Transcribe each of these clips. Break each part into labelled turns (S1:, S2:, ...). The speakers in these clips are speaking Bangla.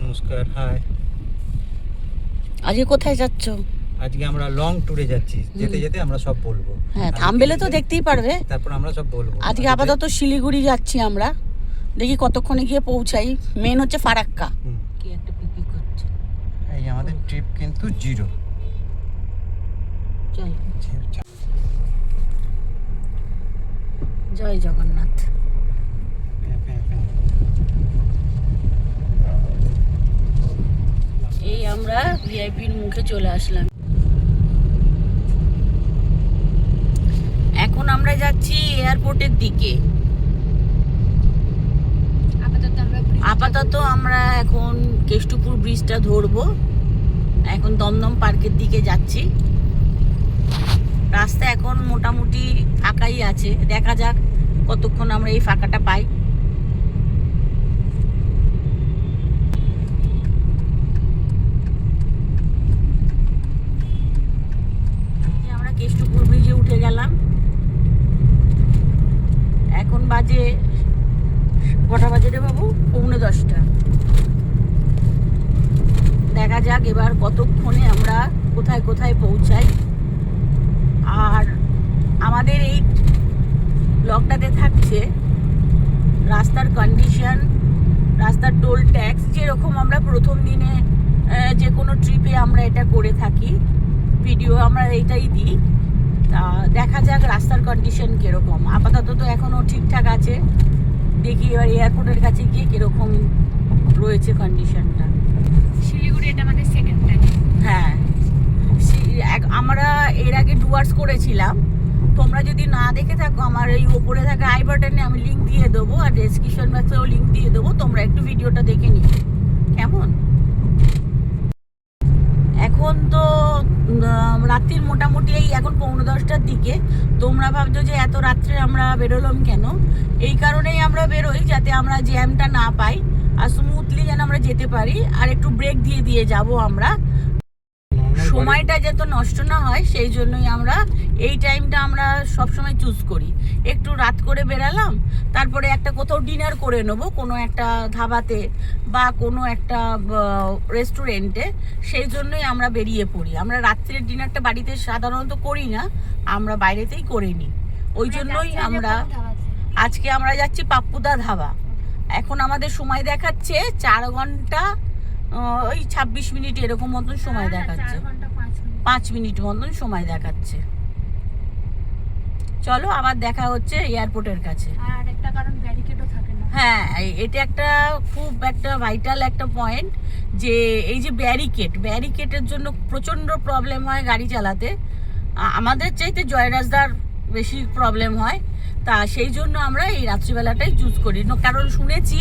S1: নমস্কার, হাই।
S2: আজকে কোথায় যাচ্ছ?
S1: আজকে আমরা লং ট্যুরে যাচ্ছি। যেতে যেতে আমরা সব বলবো।
S2: হ্যাঁ, থামবেলে তো দেখতেই পারবে।
S1: তারপর আমরা সব বলবো।
S2: আজকে আপাতত শিলিগুড়ি যাচ্ছি আমরা, দেখি কতক্ষণে গিয়ে পৌঁছাই। মেন হচ্ছে ফারাক্কা। কি একটা পিকনিক করছে।
S1: এই আমাদের ট্রিপ কিন্তু জিরো।
S2: চল, জয় জগন্নাথ। এই আমরা ভিআইপির মুখে চলে আসলাম। এখন আমরা যাচ্ছি এয়ারপোর্টের দিকে। আপাতত আমরা এখন কেষ্টপুর ব্রিজটা ধরবো। এখন দমদম পার্কের দিকে যাচ্ছি। রাস্তা এখন মোটামুটি ফাঁকাই আছে, দেখা যাক কতক্ষণ আমরা এই ফাঁকাটা পাই। আমরা কেষ্টপুর ব্রিজে উঠে গেলাম। এখন বাজে কটা বাজে রে বাবু? 9:45। দেখা যাক এবার কতক্ষণে আমরা কোথায় কোথায় পৌঁছাই। আর আমাদের এই ব্লগটাতে থাকছে রাস্তার কন্ডিশন, রাস্তার টোল ট্যাক্স, যেরকম আমরা প্রথম দিনে যে কোনো ট্রিপে আমরা এটা করে থাকি, ভিডিও আমরা এইটাই দিই। তা দেখা যাক রাস্তার কন্ডিশন কীরকম। আপাতত তো এখনও ঠিকঠাক আছে, দেখি এবার এয়ারপোর্টের কাছে গিয়ে কীরকম রয়েছে কন্ডিশনটা।
S3: শিলিগুড়ি এটা আমাদের সেকেন্ড টাইম।
S2: হ্যাঁ, আমরা এর আগে ডুয়ার্স করেছিলাম। তোমরা যদি না দেখে থাকো, আমার এই ওপরে থাকা আই বাটনে আমি লিঙ্ক দিয়ে দেবো, আর ডেসক্রিপশন বক্সেও লিঙ্ক দিয়ে দেবো। তোমরা একটু ভিডিওটা দেখে নিও কেমন। এখন তো রাত্রির মোটামুটি এই এখন 9:45টার দিকে। তোমরা ভাবছো যে এত রাত্রে আমরা বেরোলাম কেন? এই কারণেই আমরা বেরোই যাতে আমরা জ্যামটা না পাই আর স্মুথলি যেন আমরা যেতে পারি। আর একটু ব্রেক দিয়ে দিয়ে যাব আমরা, সময়টা যাতে নষ্ট না হয়, সেই জন্যই আমরা এই টাইমটা আমরা সবসময় চুজ করি। একটু রাত করে বেরালাম, তারপরে একটা কোথাও ডিনার করে নেবো কোনো একটা ধাবাতে বা কোনো একটা রেস্টুরেন্টে। সেই জন্যই আমরা বেরিয়ে পড়ি। আমরা রাত্রের ডিনারটা বাড়িতে সাধারণত করি না, আমরা বাইরেতেই করে নিই। ওই জন্যই আমরা আজকে আমরা যাচ্ছি পাপ্পুদা ধাবা। এখন আমাদের সময় দেখাচ্ছে 4 ঘন্টা ওই 26 মিনিট এরকম মতন সময় দেখাচ্ছে। 5 মিনিট মতন সময় দেখাচ্ছে। চলো আবার দেখা হচ্ছে এয়ারপোর্টের কাছে।
S3: আর একটা কারণ ব্যারিকেডও থাকে না।
S2: হ্যাঁ, এটা একটা খুব একটা ভাইটাল একটা পয়েন্ট, যে এই যে ব্যারিকেডের জন্য প্রচণ্ড প্রবলেম হয় গাড়ি চালাতে। আমাদের চাইতে জয়রাজদার বেশি প্রবলেম হয়। তা সেই জন্য আমরা এই রাত্রিবেলাটাই চুজ করি, কারণ শুনেছি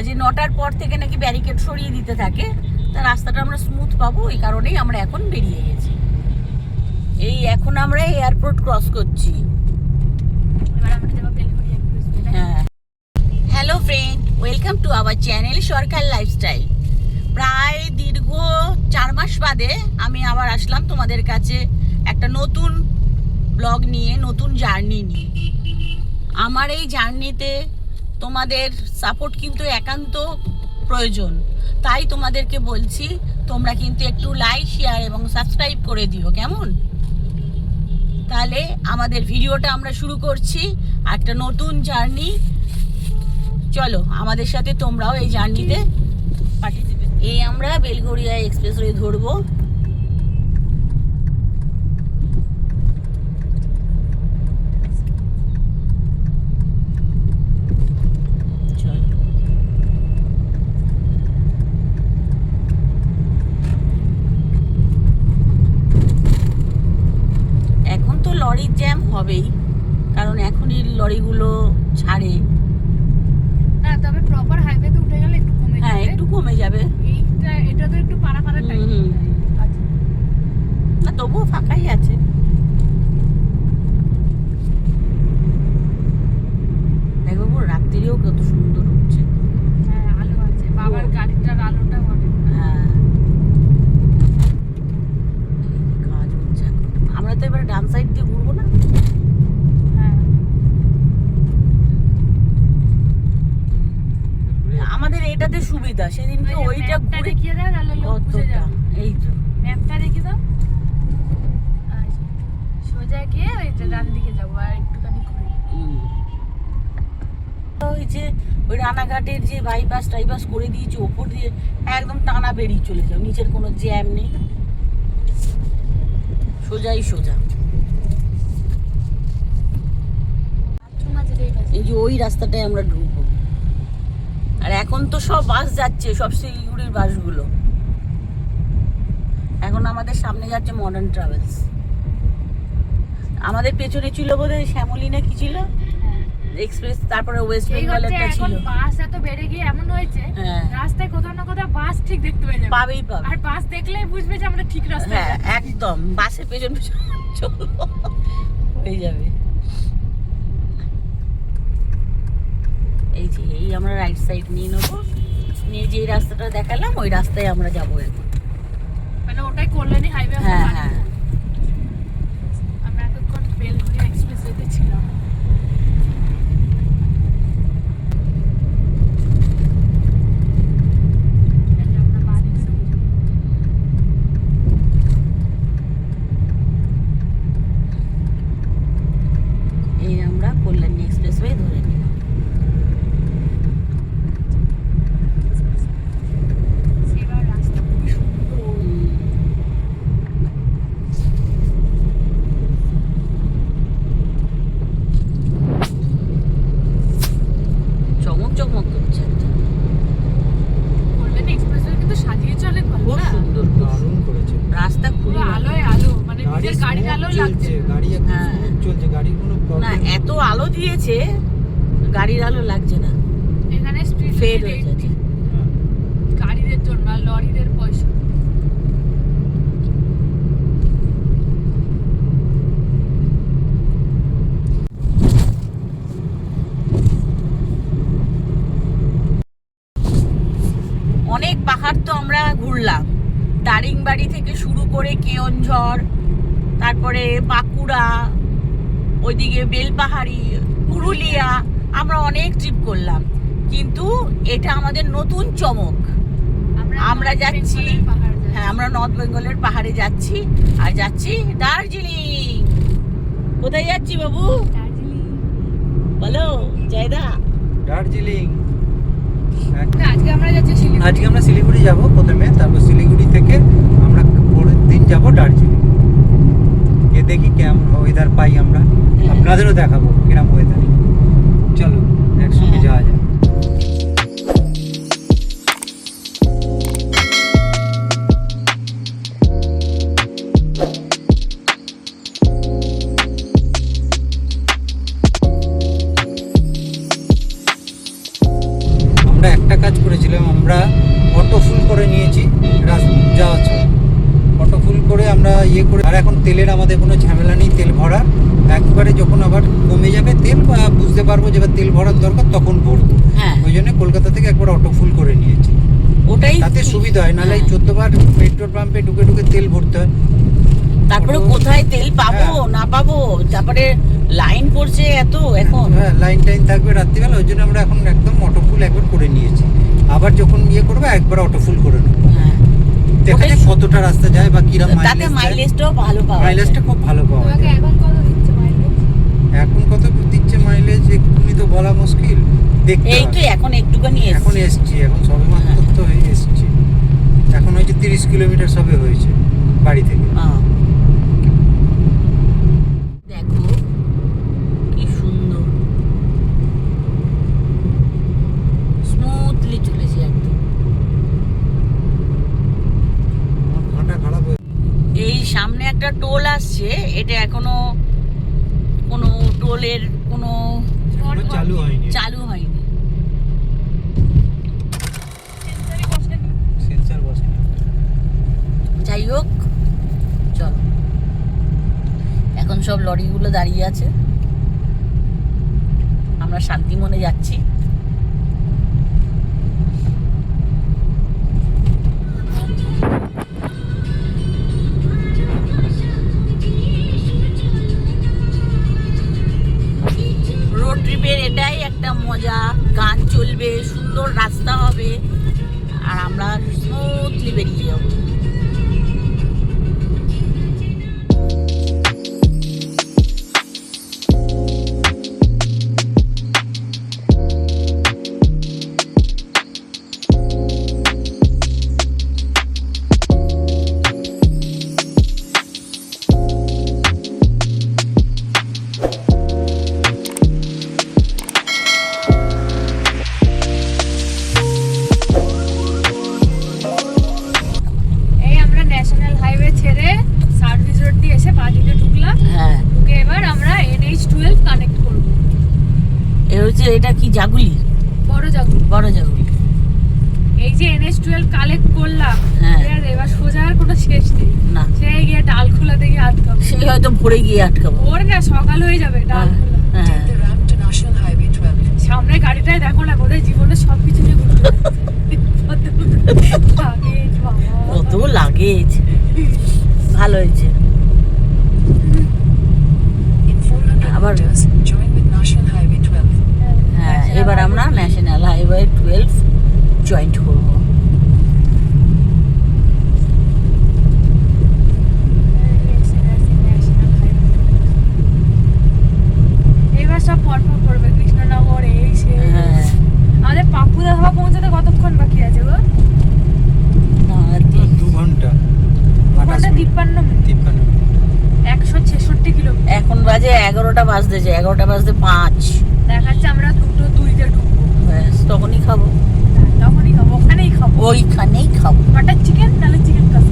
S2: যে 9টার পর থেকে নাকি ব্যারিকেড সরিয়ে দিতে থাকে। তা রাস্তাটা আমরা স্মুথ পাবো, এই কারণেই আমরা এখন বেরিয়ে গেছি। এই এখন আমরা এয়ারপোর্ট ক্রস করছি।
S3: এবার আমরা যাবো বেলঘড়ি এক্সপ্রেসওয়ে।
S2: হ্যাঁ, hello friend, welcome to our channel Sarkar lifestyle. প্রায় দীর্ঘ 4 মাস বাদে আমি আবার আসলাম তোমাদের কাছে একটা নতুন ব্লগ নিয়ে, নতুন জার্নি নিয়ে। আমার এই জার্নিতে তোমাদের সাপোর্ট কিন্তু একান্ত প্রয়োজন। তাই তোমাদেরকে বলছি, তোমরা কিন্তু একটু লাইক, শেয়ার এবং সাবস্ক্রাইব করে দিও, কেমন? তাহলে আমাদের ভিডিওটা আমরা শুরু করছি, একটা নতুন জার্নি। চলো আমাদের সাথে তোমরাও এই জার্নিতে পার্টিসিপেট। এই আমরা বেলঘড়িয়া এক্সপ্রেসওয়ে ধরবো। এখন তো লরির জ্যাম হবেই, কারণ এখনই লরিগুলো ছাড়ে।
S3: না, তবে প্রপার হাইওয়েতে উঠে গেলে একটু কমে যাবে।
S2: হ্যাঁ, একটু কমে যাবে।
S3: এটা তো একটু পাড়া টাইপ। আচ্ছা,
S2: না তবুও ফাঁকাই আছে। দেখো রাত্রিরেও কত সুন্দর হচ্ছে।
S3: হ্যাঁ, আলো আছে, বাবার গাড়িটার আলোটা অনেক।
S2: হ্যাঁ, কাজ হচ্ছে। আমরা তো এবার ডান সাইড দিয়ে ঘুরবো না?
S3: হ্যাঁ,
S2: আমাদের এটাতে সুবিধা। সুবিধা, সেদিনকে
S3: ওই যে
S2: ওইটা
S3: ম্যাপটা
S2: ঘুরে
S3: দেখিয়ে দাও, তাহলে লোক বুঝে
S2: কতটা,
S3: যাবে।
S2: এই তো
S3: ম্যাপটা দেখে দাও। আচ্ছা, সোজা গিয়ে ওই যে ডান দিকে যাবো আর একটুখানি ঘুরে।
S2: ওই যে ওই রানাঘাটের যে বাইপাস টাইপাস করে দিয়েছে ওপর দিয়ে একদম টানা বেরিয়ে চলে যাও, নিচের কোনো জ্যাম নেই, সোজাই সোজা।
S3: বাথরুম আছে এই পাশে।
S2: এই যে ওই রাস্তাটায় আমরা ঢুকবো। আর এখন তো সব বাস যাচ্ছে, সব শিলিগুড়ির বাসগুলো। এখন আমাদের সামনে যাচ্ছে মডার্ন ট্রাভেলস। আমাদের পেছনে ছিল বোধহয় শ্যামলী না কি ছিল এক্সপ্রেস, তারপরে ওয়েস্ট
S3: এই
S2: বেঙ্গল
S3: হচ্ছে
S2: একটা
S3: এখন
S2: ছিল।
S3: বাস এত বেড়ে গিয়ে এমন হয়েছে,
S2: হ্যাঁ।
S3: রাস্তায় কোথাও না কোথাও বাস ঠিক দেখতে পেয়ে যাবে।
S2: পাবেই পাবে।
S3: আর বাস দেখলেই বুঝবে যে আমরা ঠিক রাস্তায়
S2: হ্যাঁ
S3: যাচ্ছি।
S2: একদম, বাসের পেছন পেছন চলবো, হয়ে যাবে। এই যে এই আমরা রাইট সাইড নিয়ে নেবো, নিয়ে যে রাস্তাটা দেখালাম ওই রাস্তায় আমরা যাবো এখন।
S3: মানে ওটাই কল্যাণী হাইওয়ে।
S2: হ্যাঁ হ্যাঁ,
S3: আমরা এতক্ষণ বেলঘড়ি এক্সপ্রেসওয়েতে ছিলাম। আমরা বাড়িতে ঢুকে যাবো।
S2: এই আমরা কল্যাণী এক্সপ্রেসওয়ে ধরে নিলাম।
S3: সেবার রাস্তা খুবই সুন্দর।
S2: চমক চমক করছে একটা।
S3: কল্যাণী এক্সপ্রেসওয়ে কিন্তু সাজিয়েছে অনেক ভালো
S2: খুব
S3: না?
S2: সুন্দর,
S1: দারুণ করেছে।
S2: রাস্তা
S3: পুরো
S2: খুবই ভালো।
S3: আলোয় আলো, মানে
S1: গাড়ি
S3: নিজের গাড়ির
S1: smooth
S3: আলো
S1: চলছে,
S3: লাগছে না।
S1: গাড়ি একদম
S2: হ্যাঁ।
S1: smooth চলছে, গাড়ির কোনো
S2: না
S1: প্রবলেম
S2: এত আলো দিয়েছে, গাড়ির আলো লাগছে না,
S3: এখানে স্পিড
S2: ফেড হয়ে যাচ্ছে।
S3: গাড়িদের জন্য আর লরিদের পয়সা।
S2: অনেক পাহাড় তো আমরা ঘুরলাম, দারিংবাড়ি থেকে শুরু করে কেওনঝড়, তারপরে বাঁকুড়া, ওইদিকে বেলপাহাড়ি, পুরুলিয়া, আমরা অনেক ট্রিপ করলাম। কিন্তু এটা আমাদের নতুন চমক। আমরা
S3: নর্থ
S2: যাচ্ছি,
S3: বেঙ্গলের পাহাড় যাচ্ছি।
S2: হ্যাঁ আমরা নর্থ বেঙ্গলের পাহাড়ে যাচ্ছি, আর যাচ্ছি দার্জিলিং। কোথায় যাচ্ছি বাবু
S3: দার্জিলিং।
S2: বলো জয়দা?
S1: দার্জিলিং।
S3: না, আজকে আমরা যাচ্ছি শিলিগুড়ি।
S1: আজকে আমরা শিলিগুড়ি যাব প্রথমে, তারপর শিলিগুড়ি থেকে আমরা পরের দিন যাব দার্জিলিং। গিয়ে দেখি কেমন ওয়েদার পাই আমরা, আপনাদেরও দেখাবো কিরম ওয়েদার। চলো একসঙ্গে যাওয়া যায়। আমরা একটা কাজ করেছিলাম, আমরা অটো ফুল করে নিয়েছি যাওয়ার সময়। অটো ফুল করে আমরা করে, আর এখন তেলের আমাদের কোনো ঝামেলা নেই তেল ভরার। একবারে যখন আবার কমে যাবে তেল বা বুঝতে পারবো যে এবার তেল ভরার দরকার তখন ভরবো।
S2: হ্যাঁ
S1: ওই জন্য কলকাতা থেকে একবার অটো ফুল করে নিয়েছি,
S2: ওটাই
S1: তাতে সুবিধা হয়। নাহলে এই
S2: হ্যাঁ।
S1: 14 বার পেট্রোল পাম্পে ঢুকে ঢুকে তেল ভরতে হয়।
S2: তারপরে
S1: অটো-
S2: কোথায় তেল পাবো
S1: হ্যাঁ।
S2: না পাবো, তারপরে লাইন পড়ছে এত এখন।
S1: হ্যাঁ লাইন টাইন থাকবে রাত্রিবেলা, ওই জন্য আমরা এখন একদম অটো ফুল একবার করে নিয়েছি। আবার যখন করবো একবার অটো ফুল করে নেবো,
S2: হ্যাঁ,
S1: দেখা যাক কতটা রাস্তা যায় বা কিরম
S2: তাতে
S1: মাইলেজ।
S2: মাইলেজটাও ভালো পাওয়া যায়।
S1: মাইলেজটা খুব ভালো পাওয়া
S3: তোমাকে
S1: যায়।
S3: এখন কত দিচ্ছে মাইলেজ?
S1: এখন কত দিচ্ছে মাইলেজ এক্ষুনি তো বলা মুশকিল, দেখতে
S2: এই তো
S1: হবে।
S2: এখন একটুখানি
S1: এখন
S2: এসছি।
S1: এসছি, এখন সবে মাত্র তো এসছি। এখন হয়েছে 30 কিলোমিটার সবে হয়েছে বাড়ি থেকে।
S2: দেখো কি সুন্দর, স্মুথলি চলেছে একদম।
S1: আমার ঘাটা খারাপ হয়ে
S2: এই সামনে একটা টোল আসছে, এটা এখনো কোনো টোলের কোনো
S1: এখনো চালু হয়নি।
S2: চালু হয়নি।
S3: সেন্সারি বসেনি।
S1: সেন্সর বসেনি।
S2: যাই হোক চলো, এখন সব লরিগুলো দাঁড়িয়ে আছে, আমরা শান্তি মনে যাচ্ছি। রোড ট্রিপের এটাই একটা মজা, গান চলবে, সুন্দর রাস্তা হবে, এটা কি জাগুলি?
S3: বড় যাবো।
S2: বড় জাগুলি।
S3: এই যে NH12 কালেক্ট করলাম,
S2: হ্যাঁ।
S3: এবার সোজা আর কোনো শেষ নেই।
S2: না,
S3: সেই গিয়ে ডালখোলা থেকে আটকাবো।
S2: সেই হয়তো ভোরে গিয়ে আটকাবো।
S3: ওর না সকাল হয়ে যাবে ডালখোলা।
S2: হ্যাঁ,
S4: The ramp to National Highway 12.
S3: সামনে গাড়িটায় দেখো না, ওদের জীবনে সবকিছু নিয়ে ঘুরতে যাচ্ছে। লাগেজ বাবা।
S2: কত লাগেজ। ভালো হয়েছে।
S4: In 400
S2: আবার-
S4: meters, join with National Highway 12.
S2: হ্যাঁ, এবার আমরা ন্যাশনাল হাইওয়ে 12 জয়েন্ট করবো।
S3: এবার সব পরপর করবে কৃষ্ণনগর এই সেই।
S2: হ্যাঁ,
S3: আমাদের পাপুদা ধাবা পৌঁছাতে কতক্ষণ বাকি আছে গো?
S2: না,
S1: 2 ঘন্টা
S3: 2 ঘন্টা 53 মিনিট।
S1: 53
S3: 166 কিলোমিটার।
S2: এখন বাজে 11টা বাজতেছে, 11টা বাজতে 5।
S3: দেখাচ্ছে আমরা 2:02 ঢুকবো।
S2: ব্যাস, তখনই খাবো।
S3: তখনই খাবো, ওখানেই খাবো।
S2: ওইখানেই খাবো।
S3: বাটার চিকেন নাহলে chicken curry.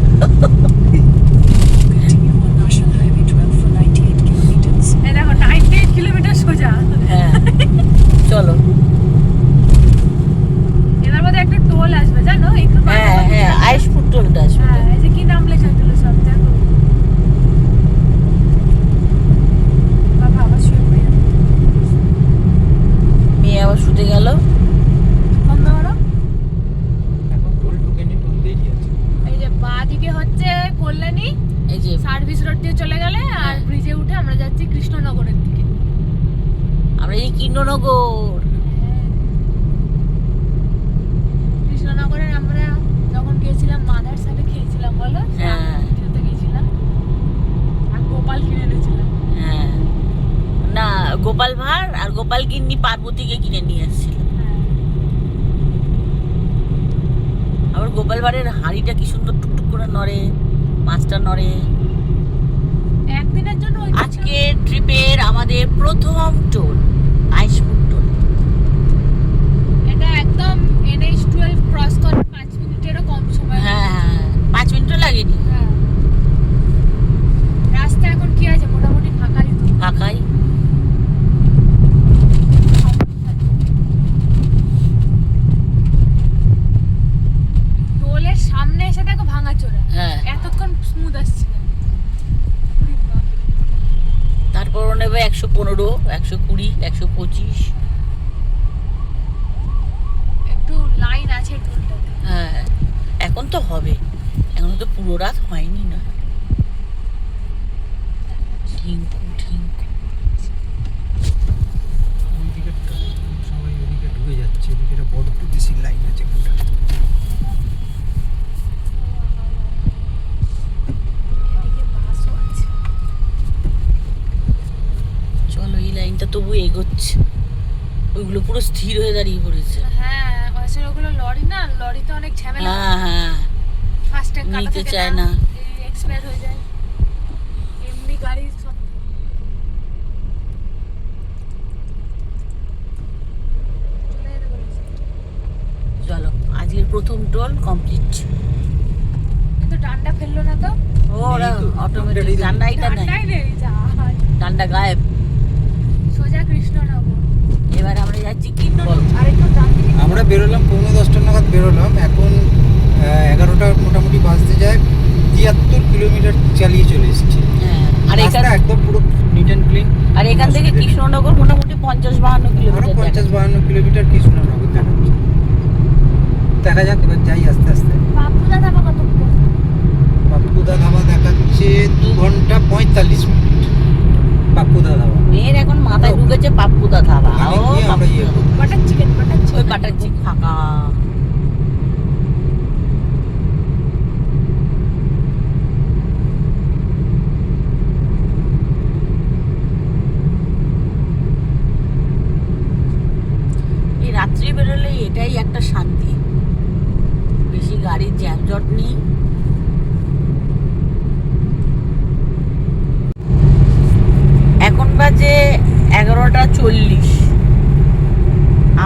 S4: Continue on National Highway 12 for 98 kilometers.
S3: এই দেখো 98 কিলোমিটার সোজা।
S2: হ্যাঁ, চলো।
S3: এবার মধ্যে একটা টোল আসবে জানো, একটু
S2: হ্যাঁ হ্যাঁ, আইসপুর টোলটা আসবে।
S3: হ্যাঁ, এই যে কি নাম লেখা ছিল সব দেখো। বাবা আবার শুয়ে পড়ে যাবে।
S2: মেয়ে আবার শুতে গেল।
S3: বন্ধ করো।
S1: এখন টোল ঢুকেনি, টোল দেরি আছে।
S3: এই যে বাঁদিকে হচ্ছে কল্যাণী
S2: এই যে
S3: সার্ভিস রোড দিয়ে চলে গেলে, আর
S2: হ্যাঁ।
S3: ব্রিজে উঠে আমরা যাচ্ছি কৃষ্ণনগরের দিকে।
S2: আমরা এই কৃষ্ণনগর।
S3: কৃষ্ণনগরের আমরা যখন গিয়েছিলাম মাদার সাথে খেয়েছিলাম বলো,
S2: হ্যাঁ।
S3: খেতে গিয়েছিলাম আর গোপাল কিনে এনেছিলাম।
S2: হ্যাঁ, না, গোপাল ভাঁড় আর গোপাল গিন্নি পার্বতীকে কিনে নিয়ে এসেছিল।
S3: হ্যাঁ।
S2: আবার গোপাল ভাঁড়ের হাঁড়িটা কি সুন্দর টুকটুক করে নড়ে, মাছটা নড়ে।
S3: একদিনের জন্য ওই
S2: আজকে ট্রিপের আমাদের প্রথম টোল আইসপুর টোল।
S3: এটা একদম NH12 ক্রস করে 5 মিনিটেরও কম সময়।
S2: হ্যাঁ হ্যাঁ, 5 মিনিটও লাগেনি।
S3: হ্যাঁ। রাস্তা এখন কি আছে, মোটামুটি ফাঁকাই তো।
S2: ফাঁকাই।
S3: টোলের সামনে এসে দেখো ভাঙাচোরা,
S2: হ্যাঁ,
S3: এতক্ষণ স্মুথ আসছে না। উরি বাপরে।
S2: তারপর নেবে 115, 120, 125।
S3: একটু লাইন আছে টোলটাতে।
S2: হ্যাঁ, এখন তো হবে, এখন তো পুরো রাত হয়নি না। ঠিঙ্কু ঠিঙ্কু।
S1: ওইদিকে সবাই ওদিকে ঢুকে যাচ্ছে, ওদিকে একটা বড় একটু বেশি লাইন আছে কোনটা।
S3: এদিকে বাসও আছে।
S2: চলো, এই লাইনটা তবু এগোচ্ছে। ওইগুলো পুরো স্থির হয়ে দাঁড়িয়ে পড়েছে।
S3: হ্যাঁ, আসলে ওগুলো লরি না, লরিতে অনেক ঝামেলা।
S2: হ্যাঁ হ্যাঁ,
S3: ফাস্ট ট্যাগ কাটা
S2: নিতে
S3: থাকে
S2: চায়
S3: না,
S2: না।
S3: এক্সপায়ার হয়ে যায়। এমনি গাড়ি সব চলে যেতে বলেছে।
S2: চলো, আজকের প্রথম টোল কমপ্লিট।
S3: কিন্তু ডান্ডা ফেললো না তো।
S2: ওরা
S1: নেই তো,
S2: অটোমেটিক
S1: ডান্ডাটাই তো
S2: ডান্ডাইটা নেই,
S3: ডান্ডাই নেই, যা
S2: ডান্ডা গায়েব।
S3: সোজা কৃষ্ণনগর।
S2: এবার আমরা যাচ্ছি কৃষ্ণনগর।
S3: আর একটু ডান দিকে
S1: আমরা বেরোলাম 9:45 নাগাদ বেরোলাম, এখন 11টা মোটামুটি বাজতে যায়। 73 কিলোমিটার চালিয়ে চলে এসেছি।
S2: হ্যাঁ, আর এখান
S1: রাস্তা একদম পুরো নিট অ্যান্ড ক্লিন।
S2: আর এখান থেকে কৃষ্ণনগর মোটামুটি 50-52
S1: আরো
S2: কিলোমিটার।
S1: 50-52 কিলোমিটার কৃষ্ণনগর দেখাচ্ছে। দেখা যাক, এবার যাই আস্তে আস্তে।
S3: বাপুদা ধাবা কতক্ষণ?
S1: পাপ্পুদা ধাবা দেখাচ্ছে 2 ঘন্টা 45 মিনিট। পাপ্পুদা ধাবা
S2: মেয়ের এখন মাথায় ঢুকেছে পাপ্পুদা ধাবা।
S1: ওখানে
S2: ও
S1: গিয়ে আমরা ইয়ে করবো।
S3: বাটার চিকেন, বাটার
S2: ওই
S3: চিকেন।
S2: বাটার চিক ফাঁকা। এই রাত্রি বেরোলে এটাই একটা শান্তি, বেশি গাড়ির জ্যামজট নেই। এখন বাজে 11:40।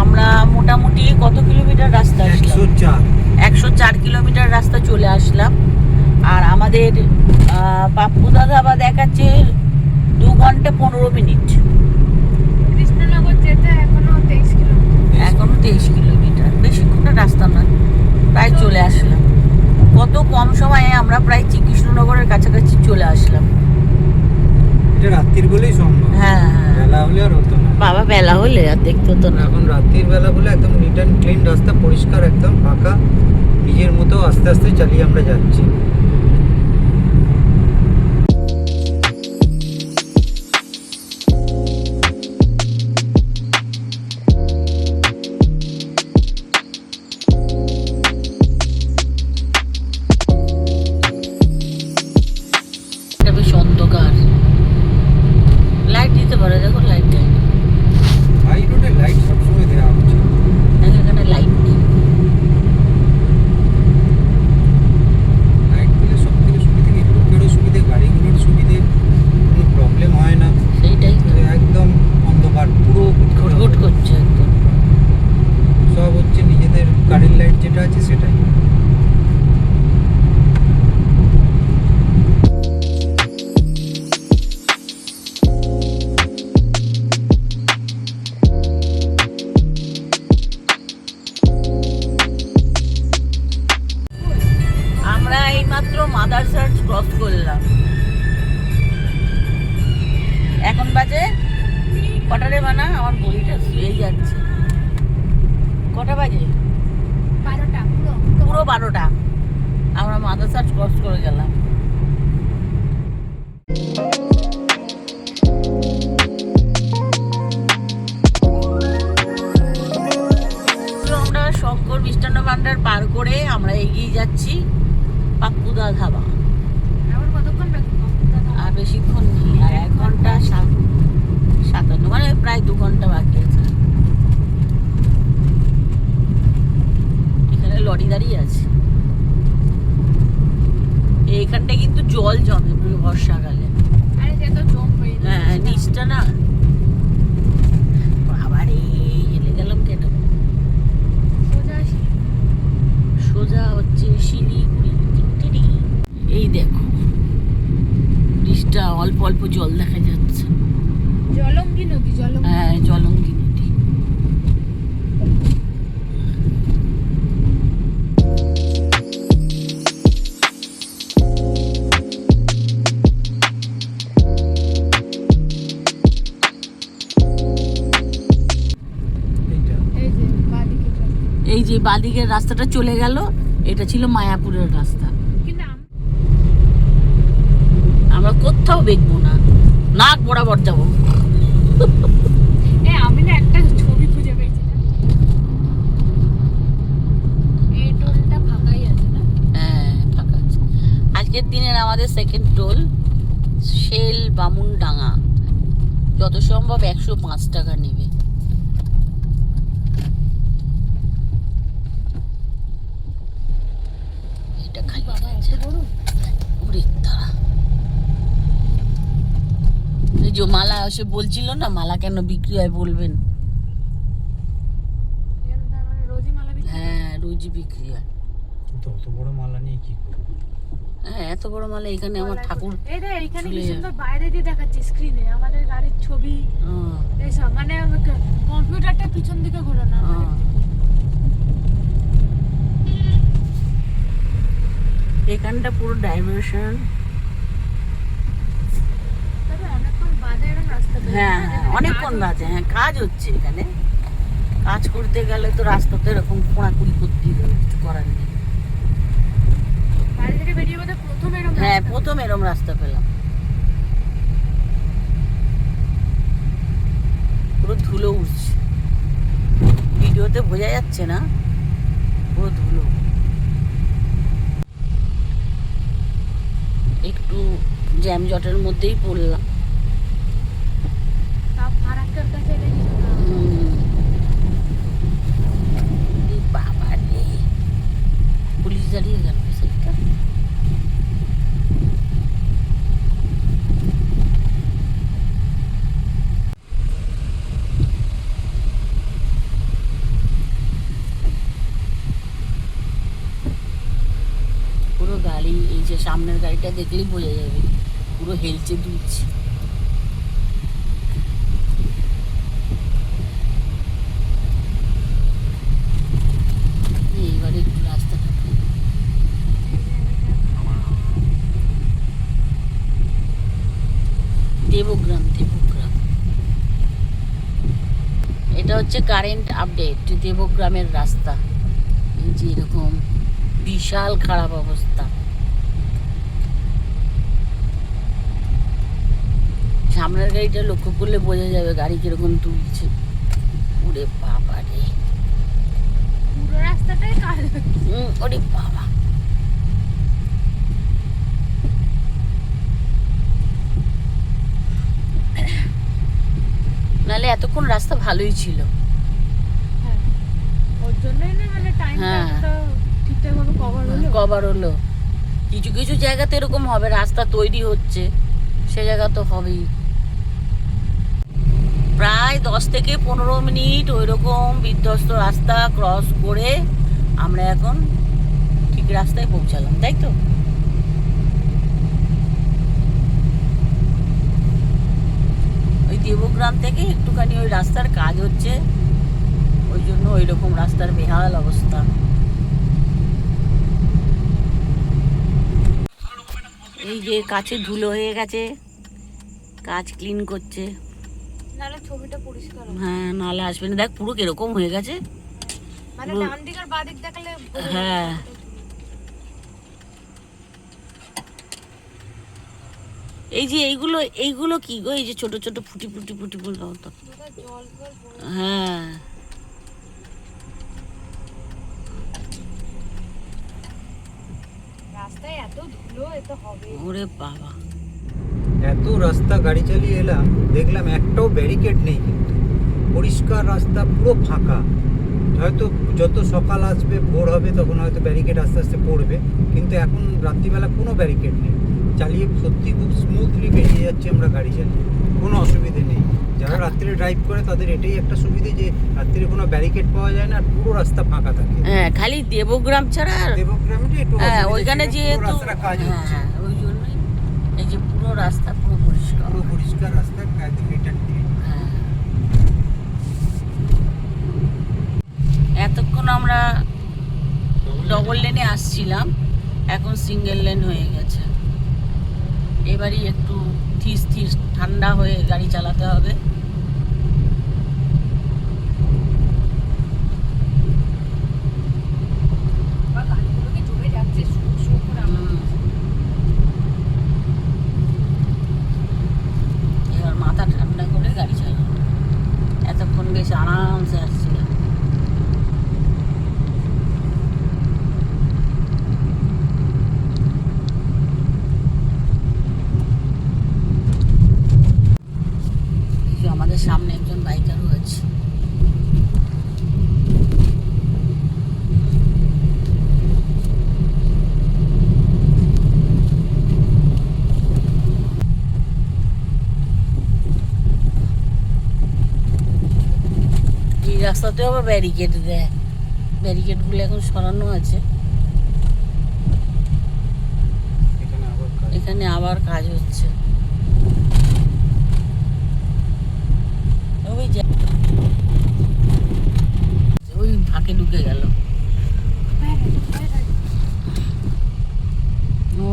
S2: আমরা মোটামুটি কত কিলোমিটার রাস্তা আসলাম?
S1: 104।
S2: 104 কিলোমিটার রাস্তা চলে আসলাম। আর আমাদের পাপ্পুদা ধাবা দেখাচ্ছে 2 ঘন্টা 15 মিনিট।
S3: কৃষ্ণনগর যেতে এখনো 23
S2: এখনো 23 কিলোমিটার, বেশিক্ষণটা রাস্তা নয়, প্রায় চলে আসলাম। কত কম সময়ে আমরা প্রায় শ্রীকৃষ্ণনগরের কাছাকাছি চলে আসলাম।
S1: এটা রাত্রির বলেই সম্ভব,
S2: হ্যাঁ
S1: বেলা হলে আর হতো না।
S2: বাবা, বেলা হলে আর দেখতে হতো না।
S1: এখন রাত্রির বেলা বলে একদম নিট অ্যান্ড ক্লিন রাস্তা, পরিষ্কার একদম ফাঁকা, নিজের মতো আস্তে আস্তে চালিয়ে আমরা যাচ্ছি।
S2: এটা বেশ অন্ধকার, লাইট দিতে পারে, দেখো লাইট দেয় না।
S1: হাই রোডে লাইট সবসময় দেওয়া হচ্ছে।
S2: এখানে লাইট নেই।
S1: লাইট দিলে সব থেকে সুবিধে কি, লোকেরও সুবিধে, গাড়িগুলোর সুবিধে, কোনো প্রবলেম হয় না।
S2: সেইটাই তো,
S1: একদম অন্ধকার, পুরো
S2: ঘুটঘুট করছে একদম।
S1: সব হচ্ছে নিজেদের গাড়ির লাইট যেটা আছে সেটাই।
S2: আমরা এইমাত্র মাদার চার্চ ক্রস করলাম। এখন বাজে কটারে বানা, আমার বইটা শুয়েই যাচ্ছে। কটা বাজে?
S3: 12টা
S2: পুরো 12টা। আমরা মাদার চার্চ ক্রস করে গেলাম। আমরা শঙ্কর মিষ্টান্ন ভান্ডার পার করে আমরা এগিয়ে যাচ্ছি পাপ্পুদা ধাবা।
S3: আবার কতক্ষণ বাকি?
S2: আর বেশিক্ষণ নেই, আর 1 ঘন্টা 57, মানে প্রায় 2 ঘন্টা বাকি আছে। এখানে লরি দাঁড়িয়ে আছে। এইখানটা কিন্তু জল জমে পুরো বর্ষাকালে।
S3: আরে যে তো জম হয়ে
S2: হ্যাঁ, নিচটা না, আবার হেলে গেলাম কেন? সোজা হচ্ছে শিলিগুড়ি। এই দেখো ব্রিজটা, অল্প অল্প জল দেখা যাচ্ছে।
S3: জলঙ্গি নদী, জলঙ্গি।
S2: হ্যাঁ, জলঙ্গি নদী।
S1: এইটা
S3: এই যে বাদিকে রাস্তা।
S2: এই যে বাদিকের রাস্তাটা চলে গেল, এটা ছিল মায়াপুরের রাস্তা।
S3: কিন্তু
S2: আমরা কোথাও দেখবো না, নাক বরাবর যাবো।
S3: আমি না একটা ছবি খুঁজে পেয়েছিলাম। এই টোলটা ফাঁকাই আছে না?
S2: হ্যাঁ, ফাঁকা আছে। আজকের দিনের আমাদের সেকেন্ড টোল শেল বামুনডাঙ্গা। যত সম্ভব 105 টাকা নেবে। এটা খালি
S3: বাবা এত বড়?
S2: ওরে তারা, এই যে মালা এসে বলছিল না, মালা কেন বিক্রি হয় বলবেন?
S3: এখানে তার মানে রোজই মালা বিক্রি হয়?
S2: হ্যাঁ, রোজই বিক্রি হয়।
S1: কিন্তু অত বড় মালা নিয়ে কি করবো?
S2: হ্যাঁ, এত বড় মালা এখানে আমার ঠাকুর।
S3: এই রে, এখানে
S2: ঝুলে
S3: কি
S2: যায়।
S3: সুন্দর বাইরে দিয়ে দেখাচ্ছে স্ক্রিনে আমাদের গাড়ির ছবি
S2: হ্যাঁ,
S3: এইসব, মানে কম্পিউটারটা পিছন দিকে ঘোরানো আমাদের
S2: হ্যাঁ। এখানটা পুরো ডাইভারশন।
S3: তবে অনেকক্ষণ বাদে এরকম রাস্তা বেরোয়
S2: হ্যাঁ,
S3: না,
S2: হ্যাঁ,
S3: যেখানে
S2: অনেকক্ষণ
S3: কাজ
S2: বাজে। হ্যাঁ, কাজ হচ্ছে এখানে। কাজ করতে গেলে তো রাস্তাতে এরকম খোঁড়াখুড়ি করতেই হবে, কিছু করার নেই।
S3: হচ্ছে। বাড়ি থেকে বেরিয়ে বোধহয় প্রথম এরকম
S2: হ্যাঁ,
S3: রাস্তা।
S2: প্রথম এরম রাস্তা পেলাম। পুরো ধুলো উঠছে, ভিডিওতে বোঝা যাচ্ছে না, পুরো ধুলো। একটু জ্যাম জটের মধ্যেই পড়লাম।
S3: তাও ফারাক্কার কাছে এটা কিছু না।
S2: এই বাবা রে, পুলিশ দাঁড়িয়ে গেল সেটা। পুরো গাড়ি, এই যে সামনের গাড়িটা দেখলেই বোঝা যাবে, পুরো হেলচে দুলছে। দেবগ্রাম। এটা হচ্ছে কারেন্ট আপডেট দেবগ্রামের রাস্তা। এই যে এরকম বিশাল খারাপ অবস্থা। সামনের গাড়িটা লক্ষ্য করলে বোঝা যাবে গাড়ি কিরকম তুলছে। ওরে বাবা রে,
S3: পুরো রাস্তাটাই কালো।
S2: ওরে বাবা, নাহলে এতক্ষণ রাস্তা ভালোই ছিল।
S3: হ্যাঁ, ওর জন্যই না মানে টাইমটা
S2: হ্যাঁ।
S3: এতটা ঠিকঠাক ভাবে
S2: কভার হলো। কিছু কিছু জায়গাতে এরকম হবে, রাস্তা তৈরি হচ্ছে, সে জায়গা তো হবেই। প্রায় 10 থেকে 15 মিনিট ওই রকম বিধ্বস্ত রাস্তা ক্রস করে আমরা এখন ঠিক রাস্তায় পৌঁছালাম, তাই তো? ওই দেবগ্রাম থেকে একটুখানি ওই রাস্তার কাজ হচ্ছে, ওই জন্য ওই রকম রাস্তার বেহাল অবস্থা। এই যে কাছে ধুলো হয়ে গেছে, কাজ ক্লিন করছে।
S3: নাহলে ছবিটা পরিষ্কার হবে।
S2: হ্যাঁ, নালে আসবে না। দেখ পুরো কিরকম হয়ে গেছে।
S3: মানে ডান দিক আর বাঁ দিক দেখালে বোঝা যাবে।
S2: হ্যাঁ, এই যে এইগুলো কি গো? এই যে ছোট ছোট ফুটি ফুটি ফুটি ফুটি মতো।
S3: বোধহয় জল ফল পড়ে।
S2: হ্যাঁ,
S3: রাস্তায় এত ধুলো, এ তো হবে।
S2: ওরে বাবা,
S1: এত রাস্তা গাড়ি চালিয়ে এলাম, দেখলাম একটাও ব্যারিকেড নেই, কিন্তু পরিষ্কার রাস্তা, পুরো ফাঁকা। হয়তো যত সকাল আসবে, ভোর হবে, তখন হয়তো ব্যারিকেড আস্তে আস্তে পড়বে, কিন্তু এখন রাত্রিবেলা কোনো ব্যারিকেড নেই। চালিয়ে সত্যি খুব স্মুথলি বেরিয়ে যাচ্ছি আমরা গাড়ি চালিয়ে, কোনো অসুবিধে নেই। যারা রাত্রে ড্রাইভ করে তাদের এটাই একটা সুবিধে যে রাত্রে কোনো ব্যারিকেড পাওয়া যায় না, আর পুরো রাস্তা ফাঁকা থাকে।
S2: হ্যাঁ, খালি দেবগ্রাম ছাড়া আর-
S1: দেবগ্রামে একটু
S2: হ্যাঁ,
S1: অসুবিধা
S2: ওইখানে
S1: ছিল, পুরো
S2: যেহেতু
S1: রাস্তাটা কাজ হচ্ছে,
S2: হ্যাঁ, ওই জন্যই এই যে পুরো রাস্তা পুরো পরিষ্কার।
S1: পুরো পরিষ্কার রাস্তা, একদম রিটার্ন ক্লিন।
S2: হ্যাঁ। এতক্ষণ আমরা ডবল লেনে আসছিলাম, এখন সিঙ্গেল লেন হয়ে গেছে। এবারই একটু ধীর স্থির ঠান্ডা হয়ে গাড়ি চালাতে হবে।
S3: গাড়িগুলোকে জমে যাচ্ছে শো করে আমার।
S2: এবার মাথা ঠান্ডা করে গাড়ি চালানো। এতক্ষণ বেশ আরামসে আসছিলাম। এই যে আমাদের সামনে একজন বাইকারও আছে। এই রাস্তাতেও আবার ব্যারিকেড দেয়, ব্যারিকেডগুলো এখন সরানো আছে।
S1: এখানে আবার কাজ।
S2: এখানে আবার কাজ হচ্ছে। ওই যে ওই ফাঁকে ঢুকে গেল,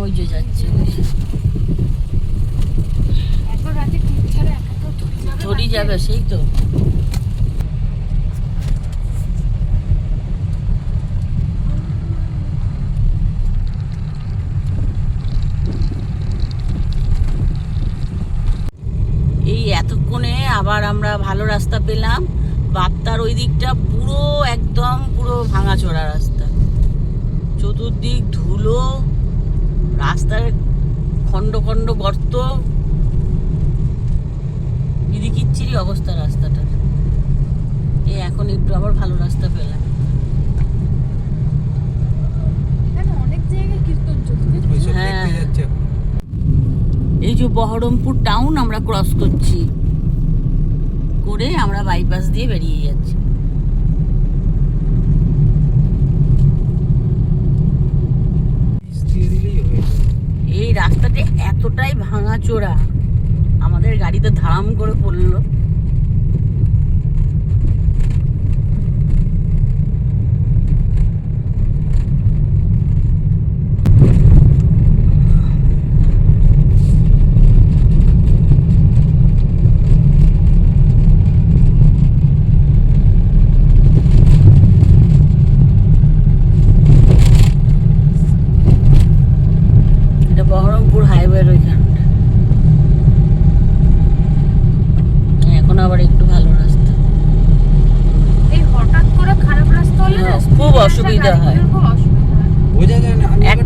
S2: ওই যে যাচ্ছে, ওই যে
S3: এত রাতে টিপ ছাড়া একা তো
S2: ধরি যাবে, সেই তো। এই এতক্ষণে আবার আমরা ভালো রাস্তা পেলাম। বাপ্তার ওই দিকটা পুরো একদম পুরো ভাঙাচোরা রাস্তা, চতুর্দিক ধুলো, রাস্তার খন্ড খন্ড গর্ত, বিদিকিচ্ছিরি অবস্থা রাস্তাটার। এই এখন একটু আবার ভালো রাস্তা পেলাম।
S3: এখানে অনেক জায়গায় কীর্তন চলছে।
S1: ওইসব
S2: হ্যাঁ।
S1: দেখতে যাচ্ছে এখন।
S2: এই যে বহরমপুর টাউন আমরা ক্রস করছি, করে আমরা বাইপাস দিয়ে বেরিয়ে যাচ্ছি।
S1: পিচ দিয়ে দিলেই হয়ে যাবে।
S2: এই রাস্তাটা এতটাই ভাঙাচোরা, আমাদের গাড়িতে ধারাম করে পড়লো।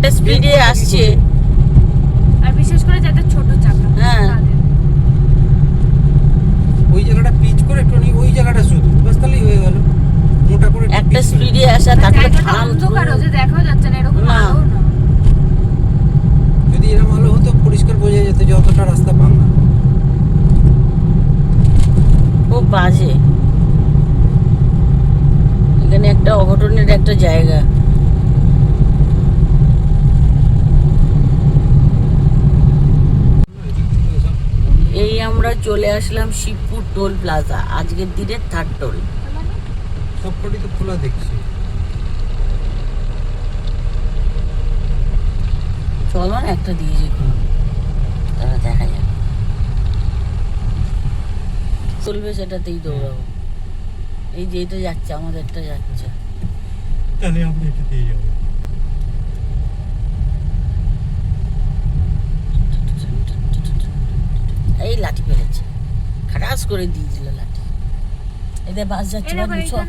S2: একটা স্পিডে আসছে।
S3: আর বিশেষ করে যাদের ছোট চাকা
S2: হ্যাঁ।
S3: তাদের।
S1: ওই জায়গাটা পিচ করে একটু ওই জায়গাটা শুধু বাস তাহলেই হয়ে গেল, মোটা করে একটু
S2: একটা
S1: pitch করে।
S2: স্পিডে আসা,
S3: আর
S2: তারপরে
S3: জায়গাটা
S2: থাম
S3: অন্ধকার যে দেখাও যাচ্ছে না, এরকম
S2: না।
S3: আলো না।
S1: যদি এরকম আলো হতো পরিষ্কার বোঝা যেত যে অতটা রাস্তা ভাঙা।
S2: খুব বাজে। এখানে একটা অঘটনের একটা জায়গা। এই আমরা চলে আসলাম শিবপুর টোল প্লাজা, আজকের দিনের 3rd টোল।
S1: সবকটি তো খোলা দেখছি।
S2: চলো না একটা দিয়ে যে তারা দেখা যাবে, চলবে সেটাতেই দৌড়াবো। এই যে এটা যাচ্ছে, আমাদেরটা যাচ্ছে।
S1: তাহলে আমরা এটা দিয়ে যাবো।
S2: এই লাঠি ফেলেছে, খাটাস করে দিয়ে দিল লাঠি। এদের বাস যাচ্ছে
S3: এই দেখো,
S2: বাবু, সব।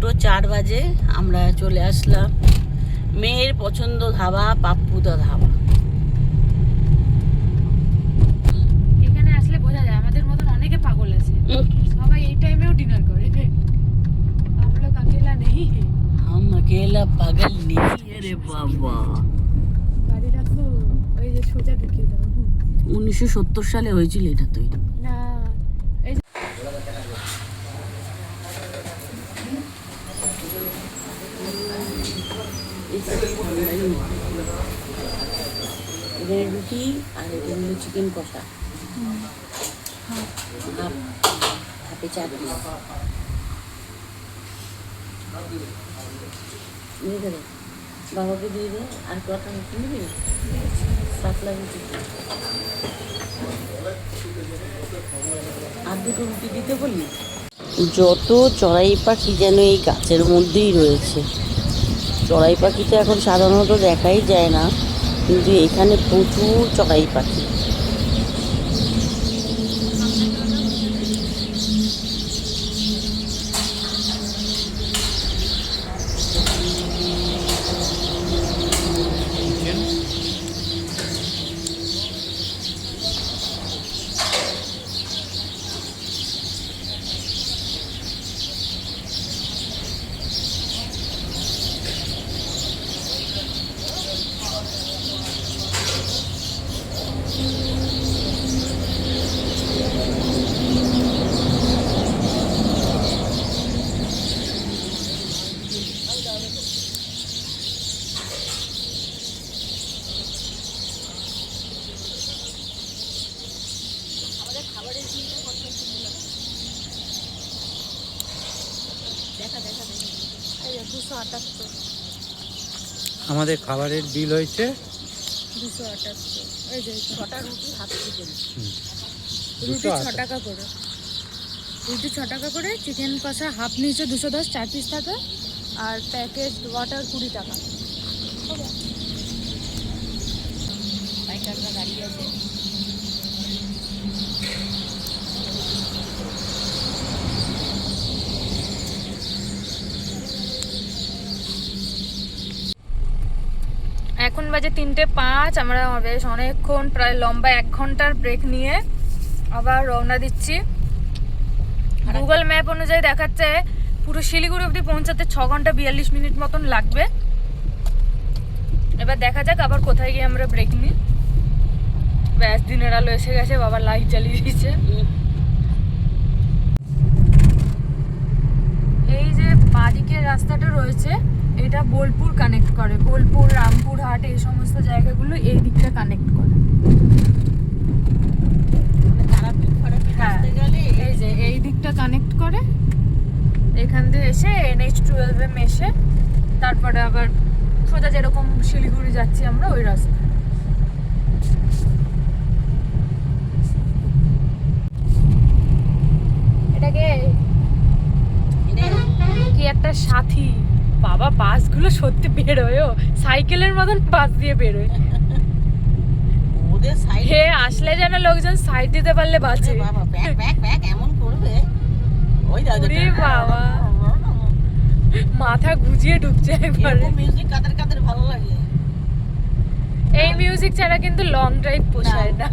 S2: তো 4 বাজে আমরা চলে আসলাম মেয়ের পছন্দ ধাবা, পাপ্পুদা ধাবা।
S3: এখানে আসলে বোঝা যায় আমাদের মতন অনেকে পাগল আছে, সবাই এই টাইমেও ডিনার করে। हम लोग अकेला नहीं है।
S2: हम अकेला पागल नहीं है रे बाबा।
S3: গাড়ি রাখো, ওই যে সোজা ঢুকিয়ে দাও।
S2: 1970 সালে হয়েছিল এটা তৈরি।
S3: না, এই যে
S2: এখানে রুটি আর এটা হলো চিকেন কষা, হাফে 4 পিস। বাবাকে দিয়ে দে, আর কটা রুটি নিবি, পাতলা রুটি। আর 2টো রুটি দিতে বলি। যত চড়াই পাখি যেন এই গাছের মধ্যেই রয়েছে। চড়াই পাখি তো এখন সাধারণত দেখাই যায় না, কিন্তু এখানে প্রচুর চড়াই পাখি।
S3: এই যে 278,
S1: আমাদের খাবারের বিল হয়েছে
S3: 278। এই যে
S2: 6টা রুটি হাফ চিকেন।
S3: রুটি 6 টাকা করে, রুটি 6 টাকা করে, চিকেন কষা হাফ নিচে 210, 4 পিস থাকে, আর প্যাকেজ ওয়াটার 20 টাকা।
S2: পাইকাররা দাঁড়িয়ে আছে।
S3: এখন বাজে 3:05। আমরা বেশ অনেকক্ষণ, প্রায় লম্বা 1 ঘন্টার ব্রেক নিয়ে আবার রওনা দিচ্ছি। গুগল ম্যাপ অনুযায়ী দেখাচ্ছে পুরো শিলিগুড়ি অবধি পৌঁছাতে 6 ঘন্টা 42 মিনিট মতন লাগবে। এবার দেখা যাক আবার কোথায় গিয়ে আমরা ব্রেক নিই। ব্যাস, দিনের আলো এসে গেছে, বাবা লাইট জ্বালিয়ে দিয়েছে। এই যে বাঁদিকের রাস্তাটা রয়েছে, এটা বোলপুর কানেক্ট করে, বোলপুর, রামপুরহাট, এই সমস্ত জায়গাগুলো এই দিকটা কানেক্ট করে। হ্যাঁ, এই যে এই দিকটা কানেক্ট করে, এখান দিয়ে এসে NH-12 এসে তারপরে আবার সোজা যেরকম শিলিগুড়ি যাচ্ছি আমরা, ওই রাস্তা।
S2: আমরা খাবারের বিলটা কত হচ্ছে?
S3: আমরা খাবারের বিলটা কত হচ্ছে? 278। এই যে 6 টাকা রুটি হাফ চিকেন, 210, 4 পিস থাকে, আর প্যাকেজ ওয়াটার 20 টাকা।
S2: 278।
S3: একটা সাথী বাবা, বাসগুলো সত্যি বেরোয়ও, সাইকেলের মতন বাস দিয়ে বেরোয়।
S2: ওদের সাইড
S3: হে আসলে যেন লোকজন সাইড দিতে পারলে বাঁচে।
S2: বাবা ব্যাক ব্যাক ব্যাক এমন করবে, ওই দাদা
S3: ওরে বাবা, মাথা গুজিয়ে ঢুকছে একবারে।
S2: এরকম মিউজিক কাদের কাদের ভালো লাগে।
S3: এই মিউজিক ছাড়া কিন্তু লং ড্রাইভ পোষায় না।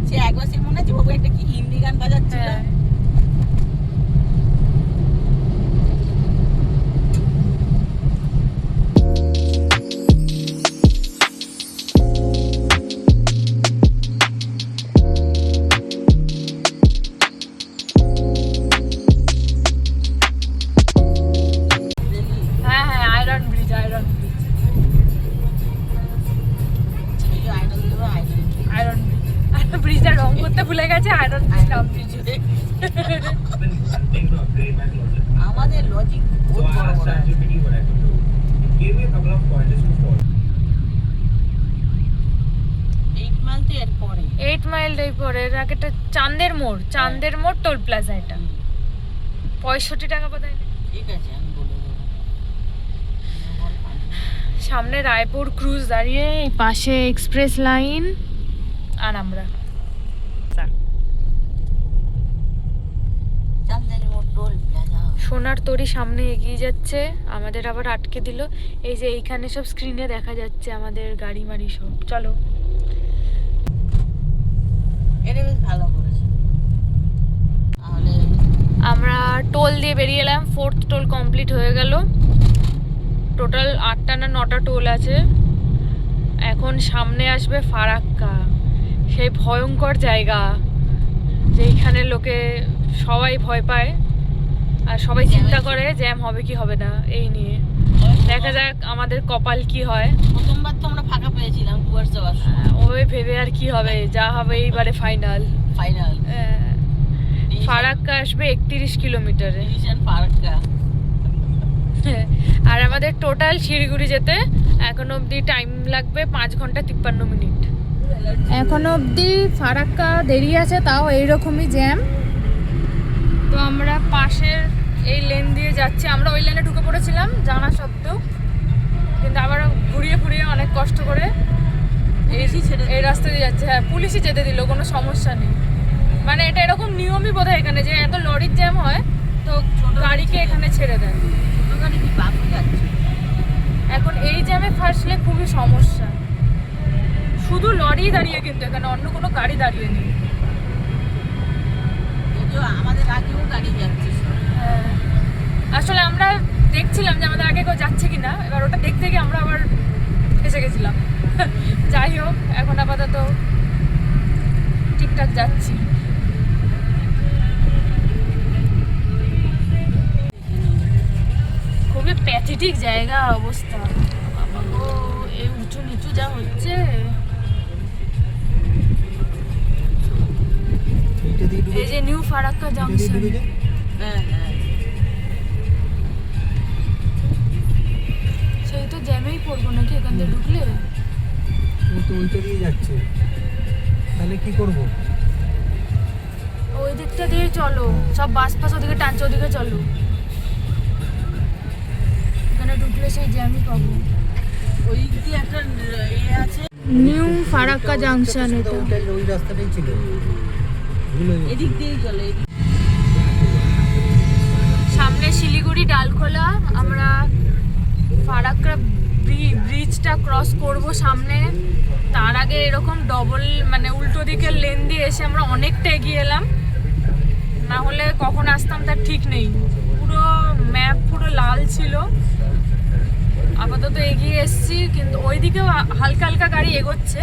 S2: সে একবার সে মনে আছে বাবু একটা কি হিন্দি গান বাজাচ্ছিল।
S3: হ্যাঁ। হ্যাঁ হ্যাঁ, iron bridge, iron bridge, iron bridge. ব্রিজটা রং করতে ভুলে গেছে, আয়রন ব্রিজ নাম দিয়েছে।
S2: আমাদের লজিক বহুত বড় বড় আছে। 8 মাইল তো এর পরে।
S3: 8 মাইল এই পরে একটা চাঁদের মোড়, চাঁদের মোড় টোল প্লাজা। এটা 65 টাকা বোধ হয়।
S2: ঠিক আছে আমি বলে দেবো।
S3: সামনে রায়পুর ক্রুজ দাঁড়িয়ে, এই পাশে এক্সপ্রেস লাইন, আর আমরা
S2: চাঁদের মোড় টোল প্লাজা।
S3: সোনার তরী সামনে এগিয়ে যাচ্ছে, আমাদের আবার আটকে দিল। এই যে এইখানে সব স্ক্রিনে দেখা যাচ্ছে আমাদের গাড়ি মাড়ি সব। চলো,
S2: এটা বেশ ভালো করেছে। তাহলে
S3: আমরা টোল দিয়ে বেরিয়ে এলাম, 4th টোল কমপ্লিট হয়ে গেল। টোটাল 8টা না 9টা টোল আছে। এখন সামনে আসবে ফারাক্কা, সেই ভয়ঙ্কর জায়গা যেখানে লোকে সবাই ভয় পায় আর সবাই চিন্তা করে জ্যাম হবে কি হবে না এই নিয়ে। দেখা যাক আমাদের কপাল কি হয়।
S2: প্রথমবার তো আমরা ফাঁকা পেয়েছিলাম টুয়ার্স যাওয়ার সময়।
S3: ওই ভেবে আর কি হবে, যা হবে এইবারে ফাইনাল।
S2: ফাইনাল
S3: ফারাক্কা আসবে 31 কিলোমিটারে।
S2: ডিভিশন ফারাক্কা।
S3: আর আমাদের টোটাল শিলিগুড়ি যেতে এখন অবধি টাইম লাগবে 5 ঘন্টা 53 মিনিট। এখন অবধি ফারাক্কা দেরি আছে, তাও এইরকমই জ্যাম। তো আমরা পাশের এই লেন দিয়ে যাচ্ছি। আমরা ওই লেনে ঢুকে পড়েছিলাম জানা সত্ত্বেও, কিন্তু আবার ঘুরিয়ে ফুরিয়ে অনেক কষ্ট করে এই রাস্তা দিয়ে যাচ্ছে। হ্যাঁ, পুলিশই যেতে দিল, কোনো সমস্যা নেই। মানে এটা এরকম নিয়মই বোধ হয় এখানে, যে এত লরির জ্যাম হয় তো গাড়িকে এখানে ছেড়ে দেয়।
S2: ওখানে কি বাবু যাচ্ছে।
S3: এখন এই জ্যামে ফাঁসলে খুবই সমস্যা। শুধু লরি দাঁড়িয়ে, কিন্তু এখানে অন্য কোনো গাড়ি দাঁড়িয়ে নেই।
S2: যদিও আমাদের আগেও গাড়ি যাচ্ছে।
S3: হ্যাঁ, আসলে আমরা দেখছিলাম যে আমাদের আগে কেউ যাচ্ছে কিনা, এবার ওটা দেখতে গিয়ে আমরা আবার ফেসে গেছিলাম। যাই হোক, এখন আপাতত ঠিকঠাক যাচ্ছি। খুবই প্যাথেটিক জায়গা অবস্থা। বাবা গো, এই উঁচু নিচু যা হচ্ছে। এই যে নিউ ফারাক্কা জাংশন।
S2: হ্যাঁ হ্যাঁ,
S3: সেই তো জ্যামেই পড়বো নাকি এখান থেকে ঢুকলে?
S1: ও তো ওইটা দিয়ে যাচ্ছে, তাহলে কি করব?
S3: ওই দিকটা দিয়ে চলো, সব বাস ফাস ওদিকে টানছে, ওদিকে চলো। এখানে ঢুকলে সেই জ্যামই পাবো।
S2: ওই দিয়ে একটা আছে
S3: নিউ ফারাক্কা জাংশন। এটা
S1: ওই রাস্তাটাই ছিল,
S2: এদিক দিয়েই চলে।
S3: সামনে শিলিগুড়ি ডালখোলা। আমরা ফারাক্কা ব্রিজটা ক্রস করব সামনে। তার আগে এরকম ডবল মানে উল্টো দিকের লেন দিয়ে এসে আমরা অনেকটা এগিয়ে এলাম, না হলে কখন আসতাম তার ঠিক নেই। পুরো ম্যাপ পুরো লাল ছিল। আপাতত এগিয়ে এসেছি, কিন্তু ওইদিকেও হালকা হালকা গাড়ি এগোচ্ছে।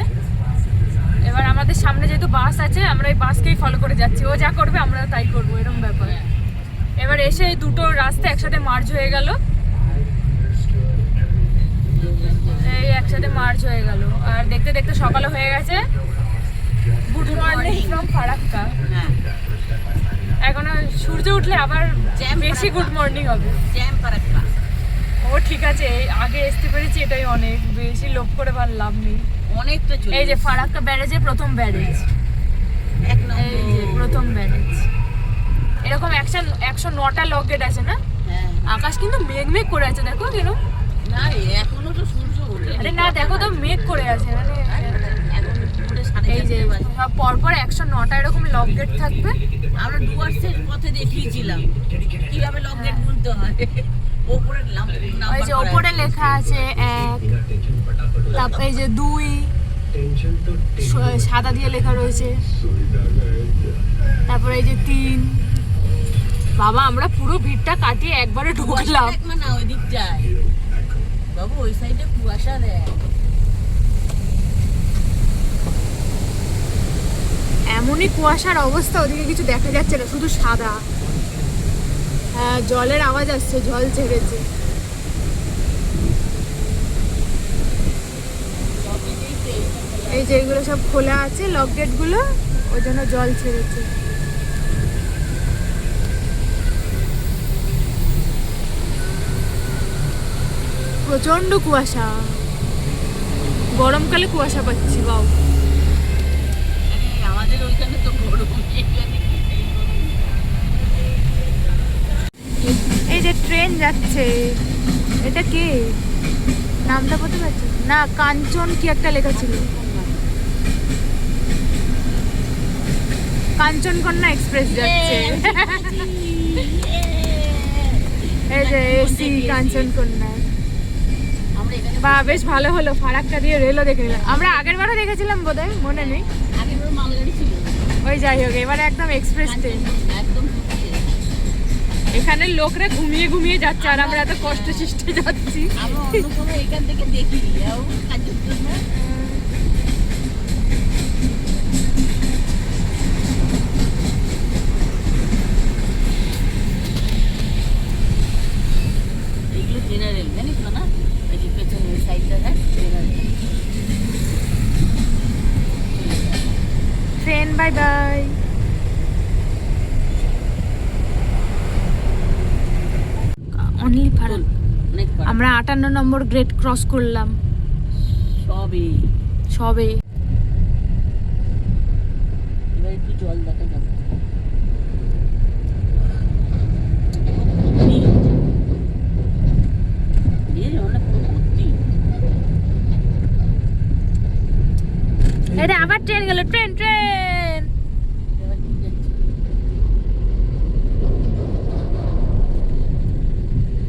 S3: এবার আমাদের সামনে যেহেতু বাস আছে, আমরা এই বাসকেই ফলো করে যাচ্ছি। ও যা করবে আমরা তাই করবো, এরকম ব্যাপার। এবার এসে এই দুটো রাস্তা একসাথে মার্জ হয়ে গেল, এই একসাথে মার্জ হয়ে গেল। আর দেখতে দেখতে সকালও হয়ে গেছে। Good morning from Farakka. এখন সূর্য উঠলে আবার বেশি গুড মর্নিং হবে।
S2: জ্যাম ফারাক্কা।
S3: ও ঠিক আছে, আগে আসতে পেরেছি, এটাই অনেক। বেশি লোভ করে ভালো লাভ নেই।
S2: অনেকটা চলে।
S3: এই যে ফারাক্কা ব্যারেজে প্রথম ব্যারেজ,
S2: এক
S3: এই যে
S2: নম্বর।
S3: প্রথম ব্যারেজ। এরকম 109টা লক গেট আছে না?
S2: হ্যাঁ
S3: আকাশ কিন্তু মেঘ মেঘ করে আছে, দেখো কেন?
S2: না এখনো তো সূর্য ওঠে
S3: আরে না, দেখো তো মেঘ করে আছে মানে।
S2: এখন পুরো সাড়ে
S3: এই যে
S2: 4:30 বাজে।
S3: সব পরপর 109টা এরকম লক গেট থাকবে।
S2: আমরা ডুয়ার্সের পথে দেখিয়েছিলাম কিভাবে লক গেট গুনতে হয়। ওপরে
S3: ওই যে ওপরে লেখা আছে 1, তারপর এই যে 2 সাদা দিয়ে লেখা রয়েছে, তারপর এই যে 3। বাবা আমরা পুরো ভিড়টা কাটিয়ে একবারে ঢুকলাম।
S2: না ওই দিক যায় বাবু, ওই সাইডে কুয়াশা দেয়।
S3: এমনই কুয়াশার অবস্থা, ওদিকে কিছু দেখা যাচ্ছে না, শুধু সাদা। হ্যাঁ জলের আওয়াজ আসছে, জল ছেড়েছে। এই যে এগুলো সব খোলা আছে লক গেট গুলো, ওই জন্য জল ছেড়েছে। প্রচন্ড কুয়াশা, গরমকালে কুয়াশা পাচ্ছি। বাউ,
S2: আমাদের ওইখানে তো গরম, এখানে
S3: এই যে ট্রেন যাচ্ছে, এটা কে? নামটা বলতে পারছি না, কাঞ্চন কি একটা লেখা ছিল, কাঞ্চনকন্যা এক্সপ্রেস যাচ্ছে। এই যে এসি কাঞ্চনকন্যা।
S2: আমরা এখানে
S3: বা বেশ ভালো হলো, ফারাক্কা দিয়ে রেলও দেখে নিলাম। আমরা আগের বারও দেখেছিলাম বোধহয়, মনে নেই।
S2: আগে বড় মালগাড়ি ছিল,
S3: ওই যাই হোক, এবারে একদম এক্সপ্রেস ট্রেন।
S2: একদম
S3: এখানে লোকরা ঘুমিয়ে ঘুমিয়ে যাচ্ছে, আর আমরা এত কষ্ট সৃষ্টে যাচ্ছি।
S2: আমরা অন্য সময় এখান থেকে দেখি কাজের জন্য। এইগুলো জেনারেল জানিস না, এই যে পেছনের সাইডটা দেখ general.
S3: Train bye bye. Only ফারাক।
S2: অনেক পাড়া।
S3: আমরা 58 নম্বর গ্রেড ক্রস করলাম
S2: সবই
S3: সবে।
S2: এবার একটু জল দেখা যাবে।
S3: এটা আবার ট্রেন গেল, ট্রেন ট্রেন।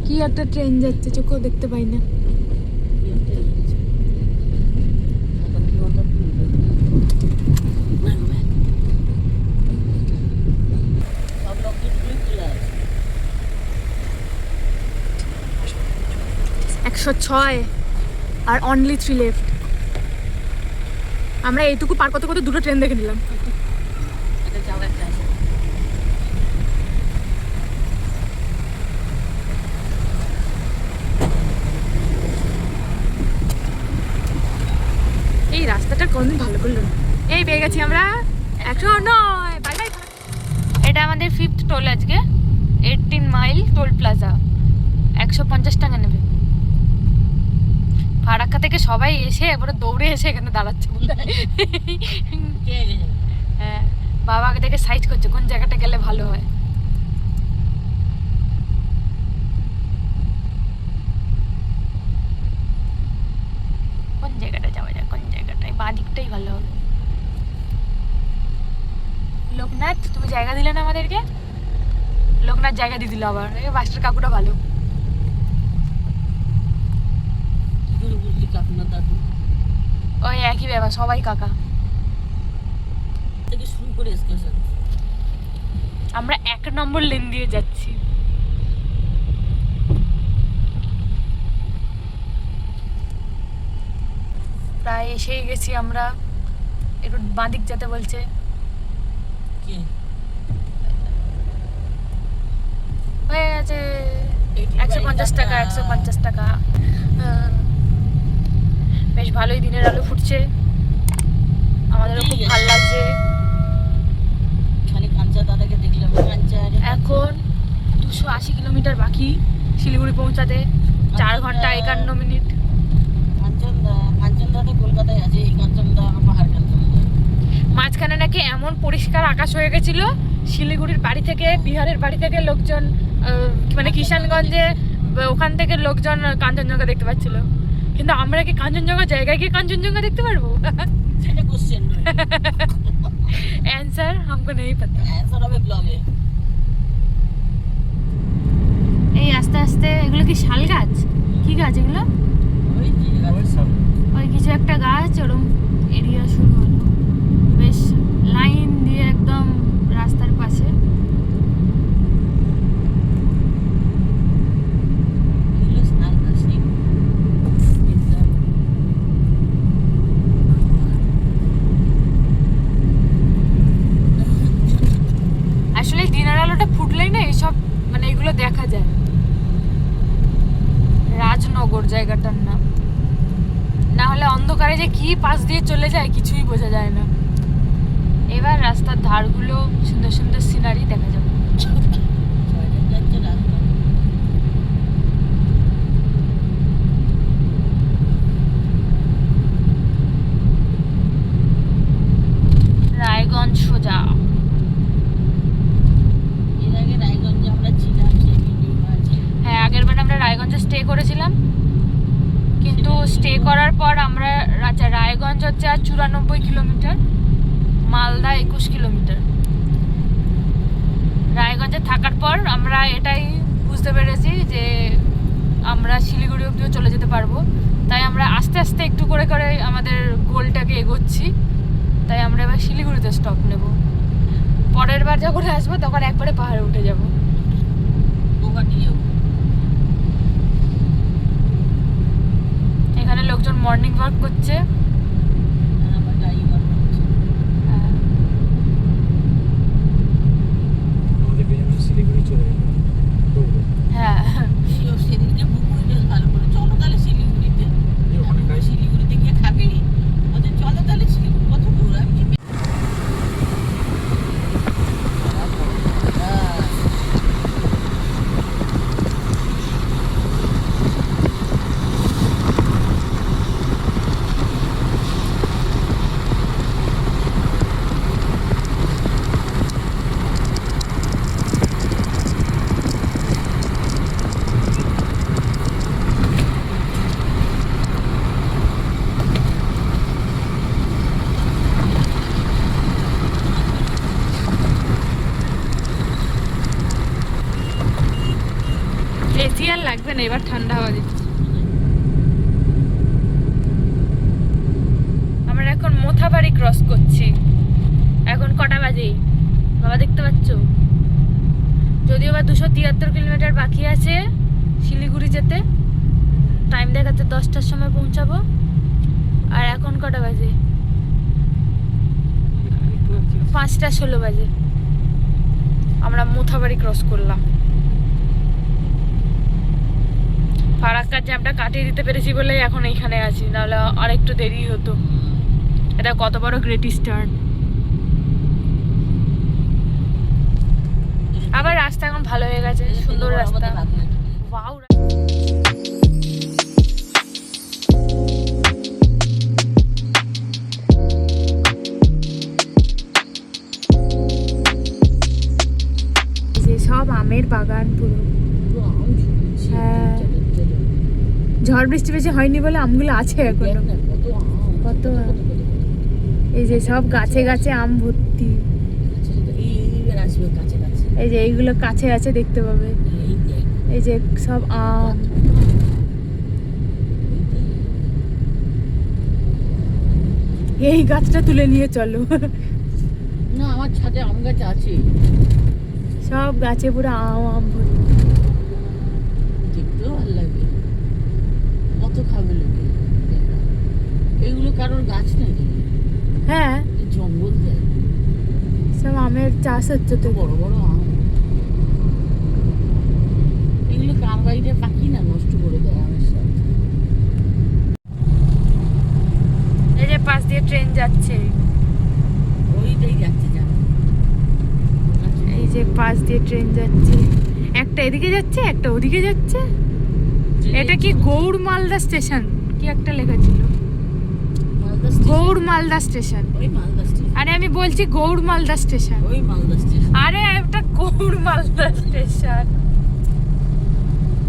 S3: কি একটা ট্রেন যাচ্ছে, চোখেও দেখতে পাই না।
S2: সব লকেটগুলোই খোলা আছে।
S3: 106 আর অনলি 3 লেফট। আমরা এইটুকু পার করতে করতে দুটো ট্রেন দেখে নিলাম।
S2: এটা যাও একটা আছে।
S3: এই রাস্তাটা কোনদিন ভালো করলো না। এই পেয়ে গেছি আমরা 109। Bye bye. এটা আমাদের 5th টোল আজকে, 18 মাইল টোল প্লাজা। 150 টাকা নেবে। ফারাক্কা থেকে সবাই এসে এবারে দৌড়ে এসে এখানে দাঁড়াচ্ছে বলতে।
S2: কে গেছে?
S3: হ্যাঁ, বাবা আগে থেকে সাইজ করছে কোন জায়গাটা গেলে ভালো হয়। কোন জায়গাটা যাওয়া যায়, কোন জায়গাটায়? বাঁ দিকটাই ভালো হবে। লোকনাথ, তুমি জায়গা দিলে না আমাদেরকে? লোকনাথ জায়গা দিয়ে দিল আবার। এই মাস্টার কাকুটা ভালো।
S2: কি করে বুঝলি কাকু না দাদু?
S3: ওই একই ব্যাপার, সবাই কাকা।
S2: থেকে শুরু করে এক্সকারশন।
S3: আমরা 1 নম্বর লেন দিয়ে যাচ্ছি। প্রায় এসেই গেছি আমরা। একটু বাঁদিক যেতে বলছে।
S2: কে?
S3: হয়ে গেছে 150 টাকা, 150 টাকা। বেশ ভালোই দিনের আলো ফুটছে, আমাদেরও খুব ভালো লাগছে।
S2: খালি কাঞ্চা দাদাকে দেখলাম, কাঞ্চা
S3: এখন 280 কিলোমিটার বাকি শিলিগুড়ি পৌঁছাতে, 4 ঘন্টা 51 মিনিট।
S2: কাঞ্চন দাদা কলকাতায় আছে, এই কাঞ্চন দা পাহাড় কাঞ্চন দা।
S3: মাঝখানে নাকি এমন পরিষ্কার আকাশ হয়ে গেছিল শিলিগুড়ির বাড়ি থেকে, বিহারের বাড়ি থেকে লোকজন মানে কিষানগঞ্জে ওখান থেকে লোকজন কাঞ্চনজঙ্ঘা দেখতে পাচ্ছিল। কিন্তু আমরা কি কাঞ্চনজঙ্ঘা জায়গায় গিয়ে কাঞ্চনজঙ্ঘা দেখতে পারবো?
S2: সেটা কোশ্চেন
S3: आंसर हमको नहीं पता।
S2: आंसर হবে ব্লগে।
S3: এই আস্তে আস্তে এগুলো কি শাল গাছ? কি গাছ এগুলো?
S2: ওই যে
S3: ওই কিছু একটা গাছ ওরম এরিয়া শুরু হলো, বেশ লাইন দিয়ে একদম রাস্তার পাশে।
S2: এগুলো স্নান আসি
S3: আসলে দিনের আলোটা ফুটলেই না এইসব মানে এগুলো দেখা যায়। রাজনগর জায়গাটার নাম, না হলে অন্ধকারে যে কি পাশ দিয়ে চলে যায় কিছুই বোঝা যায় না। এবার রাস্তার ধারগুলো সুন্দর সুন্দর সিনারি দেখা যাবে।
S2: যাচ্ছে রাস্তা।
S3: রায়গঞ্জ সোজা।
S2: এর আগে রায়গঞ্জে আমরা ছিলাম, সেই ভিডিও আছে।
S3: হ্যাঁ, আগের বার আমরা রায়গঞ্জে স্টে করেছিলাম, কিন্তু স্টে করার পর আমরা আচ্ছা রায়গঞ্জ হচ্ছে আর 94 কিলোমিটার, মালদা 21 কিলোমিটার। রায়গঞ্জে থাকার পর আমরা এটাই বুঝতে পেরেছি যে আমরা শিলিগুড়ি অবধিও চলে যেতে পারবো, তাই আমরা আস্তে আস্তে একটু করে করে আমাদের গোলটাকে এগোচ্ছি। তাই আমরা এবার শিলিগুড়িতে স্টপ নেব। পরের বার যখন আসবো তখন একবারে পাহাড়ে উঠে যাব।
S2: গুয়াহাটিও
S3: এখানে লোকজন মর্নিং ওয়াক করছে।
S2: আমার গাড়ি বার করছে।
S1: আমাদের বেজন্য শিলিগুড়ি চলে গেল।
S3: হ্যাঁ,
S2: সেদিনকে বুকুই বেশ ভালো করে চলো তাহলে শিলিগুড়িতে।
S1: ওখানে খাই।
S2: শিলিগুড়িতে গিয়ে খাবি, বলছে চলো তাহলে শিলিগুড়ি কত দূর। আমি কি
S3: এসি আর লাগবে না, এবার ঠান্ডা হওয়া দিচ্ছে। আমরা এখন মোথাবাড়ি ক্রস করছি। এখন কটা বাজে বাবা দেখতে পাচ্ছ? যদিও বা 273 কিলোমিটার বাকি আছে শিলিগুড়ি যেতে। টাইম দেখাচ্ছে 10টার সময় পৌঁছাবো। আর এখন কটা বাজে? 5:16 বাজে। আমরা মোথাবাড়ি ক্রস করলাম। ফারাক্কার জ্যামটা কাটিয়ে দিতে পেরেছি বলে এখন এইখানে আছি, নাহলে আর একটু দেরি হতো। এটা কত বড় গ্রেট ইস্টার্ন। আবার রাস্তা এখন ভালো হয়ে গেছে, সুন্দর রাস্তা। ওয়াও, যে সব আমের বাগান পুরো। হ্যাঁ, ঝড় বৃষ্টি বেশি হয়নি বলে আমগুলো আছে এখনো। কত আম। এই যে সব গাছে গাছে আম ভর্তি।
S2: এইবার আসবে কাছে কাছে।
S3: এই যে এইগুলো কাছে আছে, দেখতে পাবে।
S2: এই দেখ,
S3: এই যে সব আম। এই গাছটা তুলে নিয়ে চলো।
S2: না আমার ছাদে আম গাছ আছে,
S3: সব গাছে পুরো আম আম ভর্তি।
S2: দেখতেও ভালো লাগে। কত খাবে লোকে। এগুলো কারোর গাছ নাকি?
S3: হ্যাঁ,
S2: জঙ্গল দেয়,
S3: সব আমের চাষ হচ্ছে তো।
S2: বড় বড় আম। এগুলো কার বাড়িতে পাখি না নষ্ট করে দেয় আমের সাথে।
S3: এই যে পাশ দিয়ে ট্রেন যাচ্ছে।
S2: ওইটাই যাচ্ছে যা।
S3: এই যে পাশ দিয়ে ট্রেন যাচ্ছে, একটা এদিকে যাচ্ছে একটা ওদিকে যাচ্ছে। এটা কি গৌড় মালদা স্টেশন কি একটা লেখা ছিল,
S2: মালদা স্টেশন।
S3: গৌড় মালদা স্টেশন।
S2: ওই মালদা স্টেশন।
S3: আর আরে আমি বলছি গৌড় মালদা স্টেশন।
S2: ওই মালদা স্টেশন।
S3: আরে একটা গৌড় মালদা স্টেশন।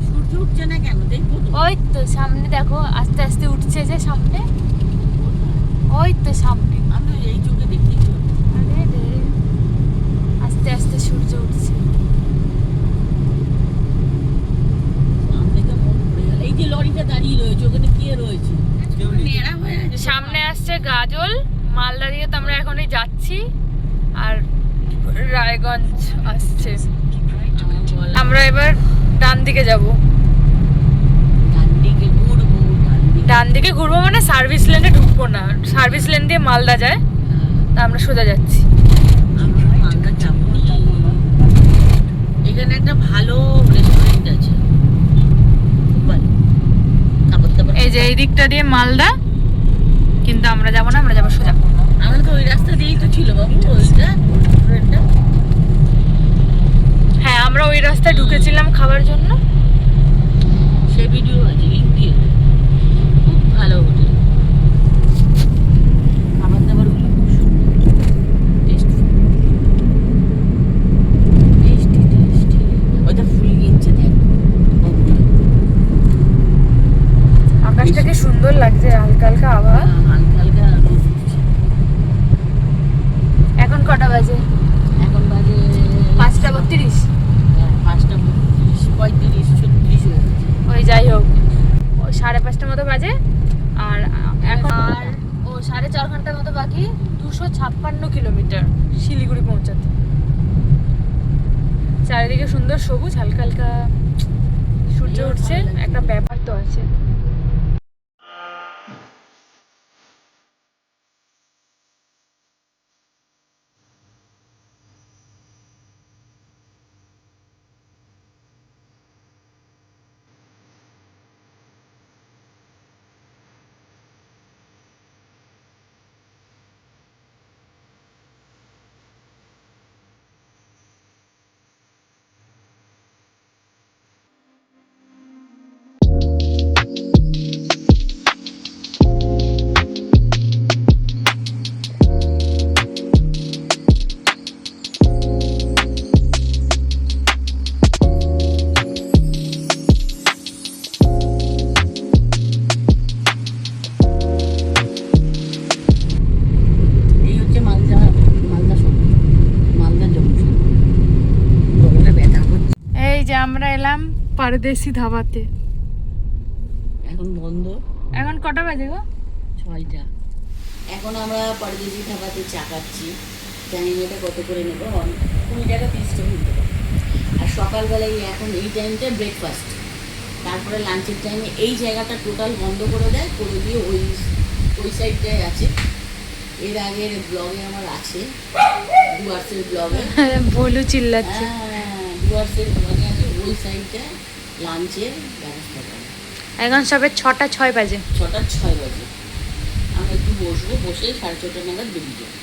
S2: সূর্য উঠছে না কেন দেখবো তো।
S3: ওই তো সামনে দেখো আস্তে আস্তে উঠছে যে সামনে, ওই তো সামনে।
S2: আমি এই চোখে দেখি।
S3: আরে রে আস্তে আস্তে সূর্য উঠছে।
S2: এই যে লরিটা দাঁড়িয়ে রয়েছে ওখানে কে রয়েছে? নেড়া হয়ে আছে।
S3: সামনে আসছে গাজল, মালদা দিয়ে তো আমরা এখনই যাচ্ছি, আর রায়গঞ্জ আসছে। আমরা এবার ডান দিকে যাব।
S2: ডান দিকে ঘুরবো,
S3: ডান দিকে ঘুরবো মানে সার্ভিস লেনে ঢুকবো না, সার্ভিস লেন দিয়ে মালদা যায়, তা আমরা সোজা যাচ্ছি।
S2: আমরা মালদা যাবো। এখানে একটা ভালো রেস্টুরেন্ট আছে, খুব ভালো খাবার দাবার।
S3: এই যে এই দিকটা দিয়ে মালদা, কিন্তু আমরা যাবো না, আমরা যাবো সোজা।
S2: আমরা তো ওই রাস্তা দিয়েই তো ছিল বাবু ওইটা রেস্টুরেন্টটা।
S3: হ্যাঁ আমরা ওই রাস্তায় ঢুকেছিলাম খাবার জন্য।
S2: সে ভিডিও আছে, লিঙ্ক দিয়ে দেবো। খুব ভালো হোটেল, খাবার দাবার গুলো খুব সুন্দর, টেস্টি টেস্টি টেস্টি। ওইটা ফুল গিয়েছে দেখ,
S3: আকাশটাকে সুন্দর লাগছে, হালকা হালকা আবহাওয়া।
S2: হালকা হালকা রোদ উঠছে।
S3: এখন কটা বাজে?
S2: এখন বাজে
S3: 5:32।
S2: 5:35, 36 হয়ে গেছে।
S3: ওই যাই হোক, ও 5:30 মতো বাজে, আর এখন আর ও 4.5 ঘন্টার মতো বাকি 256 কিলোমিটার শিলিগুড়ি পৌঁছাতে। চারিদিকে সুন্দর সবুজ, হালকা হালকা সূর্য উঠছে, একটা ব্যাপার তো আছে।
S2: এই হচ্ছে মালদা, মালদা শহর, মালদা জংশন। গলাটা ব্যথা করছে।
S3: এই যে আমরা এলাম পারদেশি ধাবাতে।
S2: এখন বন্ধ।
S3: এখন কটা বাজে গো?
S2: 6টা। এখন আমরা পরদেশি ধাবাতে চা খাচ্ছি। জানি না এটা কত করে নেবো, 20 টাকা 30 টাকা নিতে পারে। আর সকালবেলায় এখন এই টাইমটা ব্রেকফাস্ট, তারপরে লাঞ্চের টাইমে এই জায়গাটা টোটাল বন্ধ করে দেয়, করে দিয়ে ওই সাইডটায় আছে। এর আগের ব্লগে আমার আছে, ডুয়ার্সের ব্লগে।
S3: বলু চিল্লাচ্ছে।
S2: ডুয়ার্সের ব্লগে আছে, ওই সাইডটায় লাঞ্চের ব্যবস্থা করে।
S3: এখন সবে 6:06 বাজে।
S2: 6:06 বাজে। আমরা একটু বসবো, বসে 6:30 নাগাদ বেরিয়ে যাবো।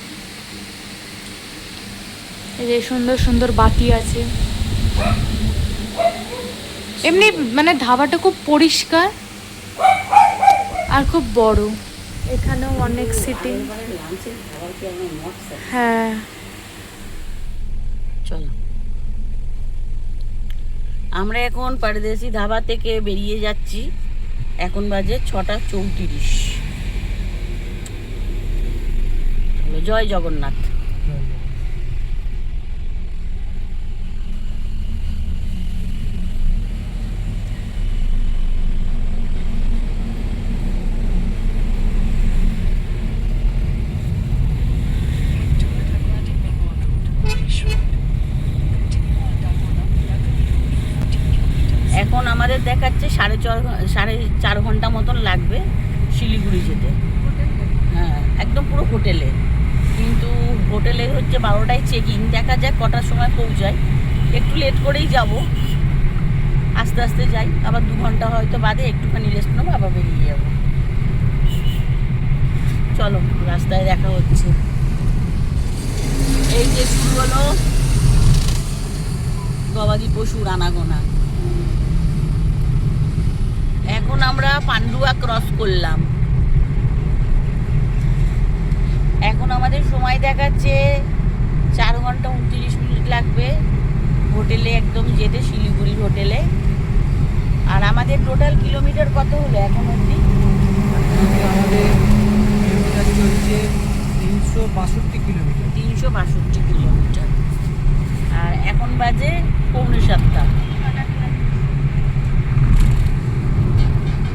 S3: এই যে সুন্দর সুন্দর বাতি আছে, এমনি মানে ধাবাটা খুব পরিষ্কার আর খুব বড়। এখানেও অনেক সিটিং।
S2: লাঞ্চের খাবার কি আমার মস্ত।
S3: হ্যাঁ
S2: চলো, আমরা এখন পারদেশি ধাবা থেকে বেরিয়ে যাচ্ছি। এখন বাজে 6:34। চলো, জয় জগন্নাথ। এখন আমাদের দেখাচ্ছে 4.5 ঘন্টা মতন লাগবে শিলিগুড়ি যেতে। হ্যাঁ, একদম পুরো হোটেলে। কিন্তু হোটেলে হচ্ছে 12টায় চেক ইন, দেখা যাক কটার সময় পৌঁছায়। একটু লেট করেই যাব, আস্তে আস্তে যাই। আবার 2 ঘন্টা হয়তো বাদে একটুখানি রেস্ট নেবো, আবার বেরিয়ে যাবো। চলো, রাস্তায় দেখা হচ্ছে। এই যে শুরু হলো গবাদি পশুর আনাগোনা। এখন আমরা পান্ডুয়া ক্রস করলাম। এখন আমাদের সময় দেখাচ্ছে 4 ঘন্টা 29 মিনিট লাগবে হোটেলে একদম যেতে, শিলিগুড়ি হোটেলে। আর আমাদের টোটাল কিলোমিটার কত হলো এখন অবধি?
S1: আমাদের কিলোমিটার চলছে 362 কিলোমিটার।
S2: 362 কিলোমিটার। আর এখন বাজে 6:45।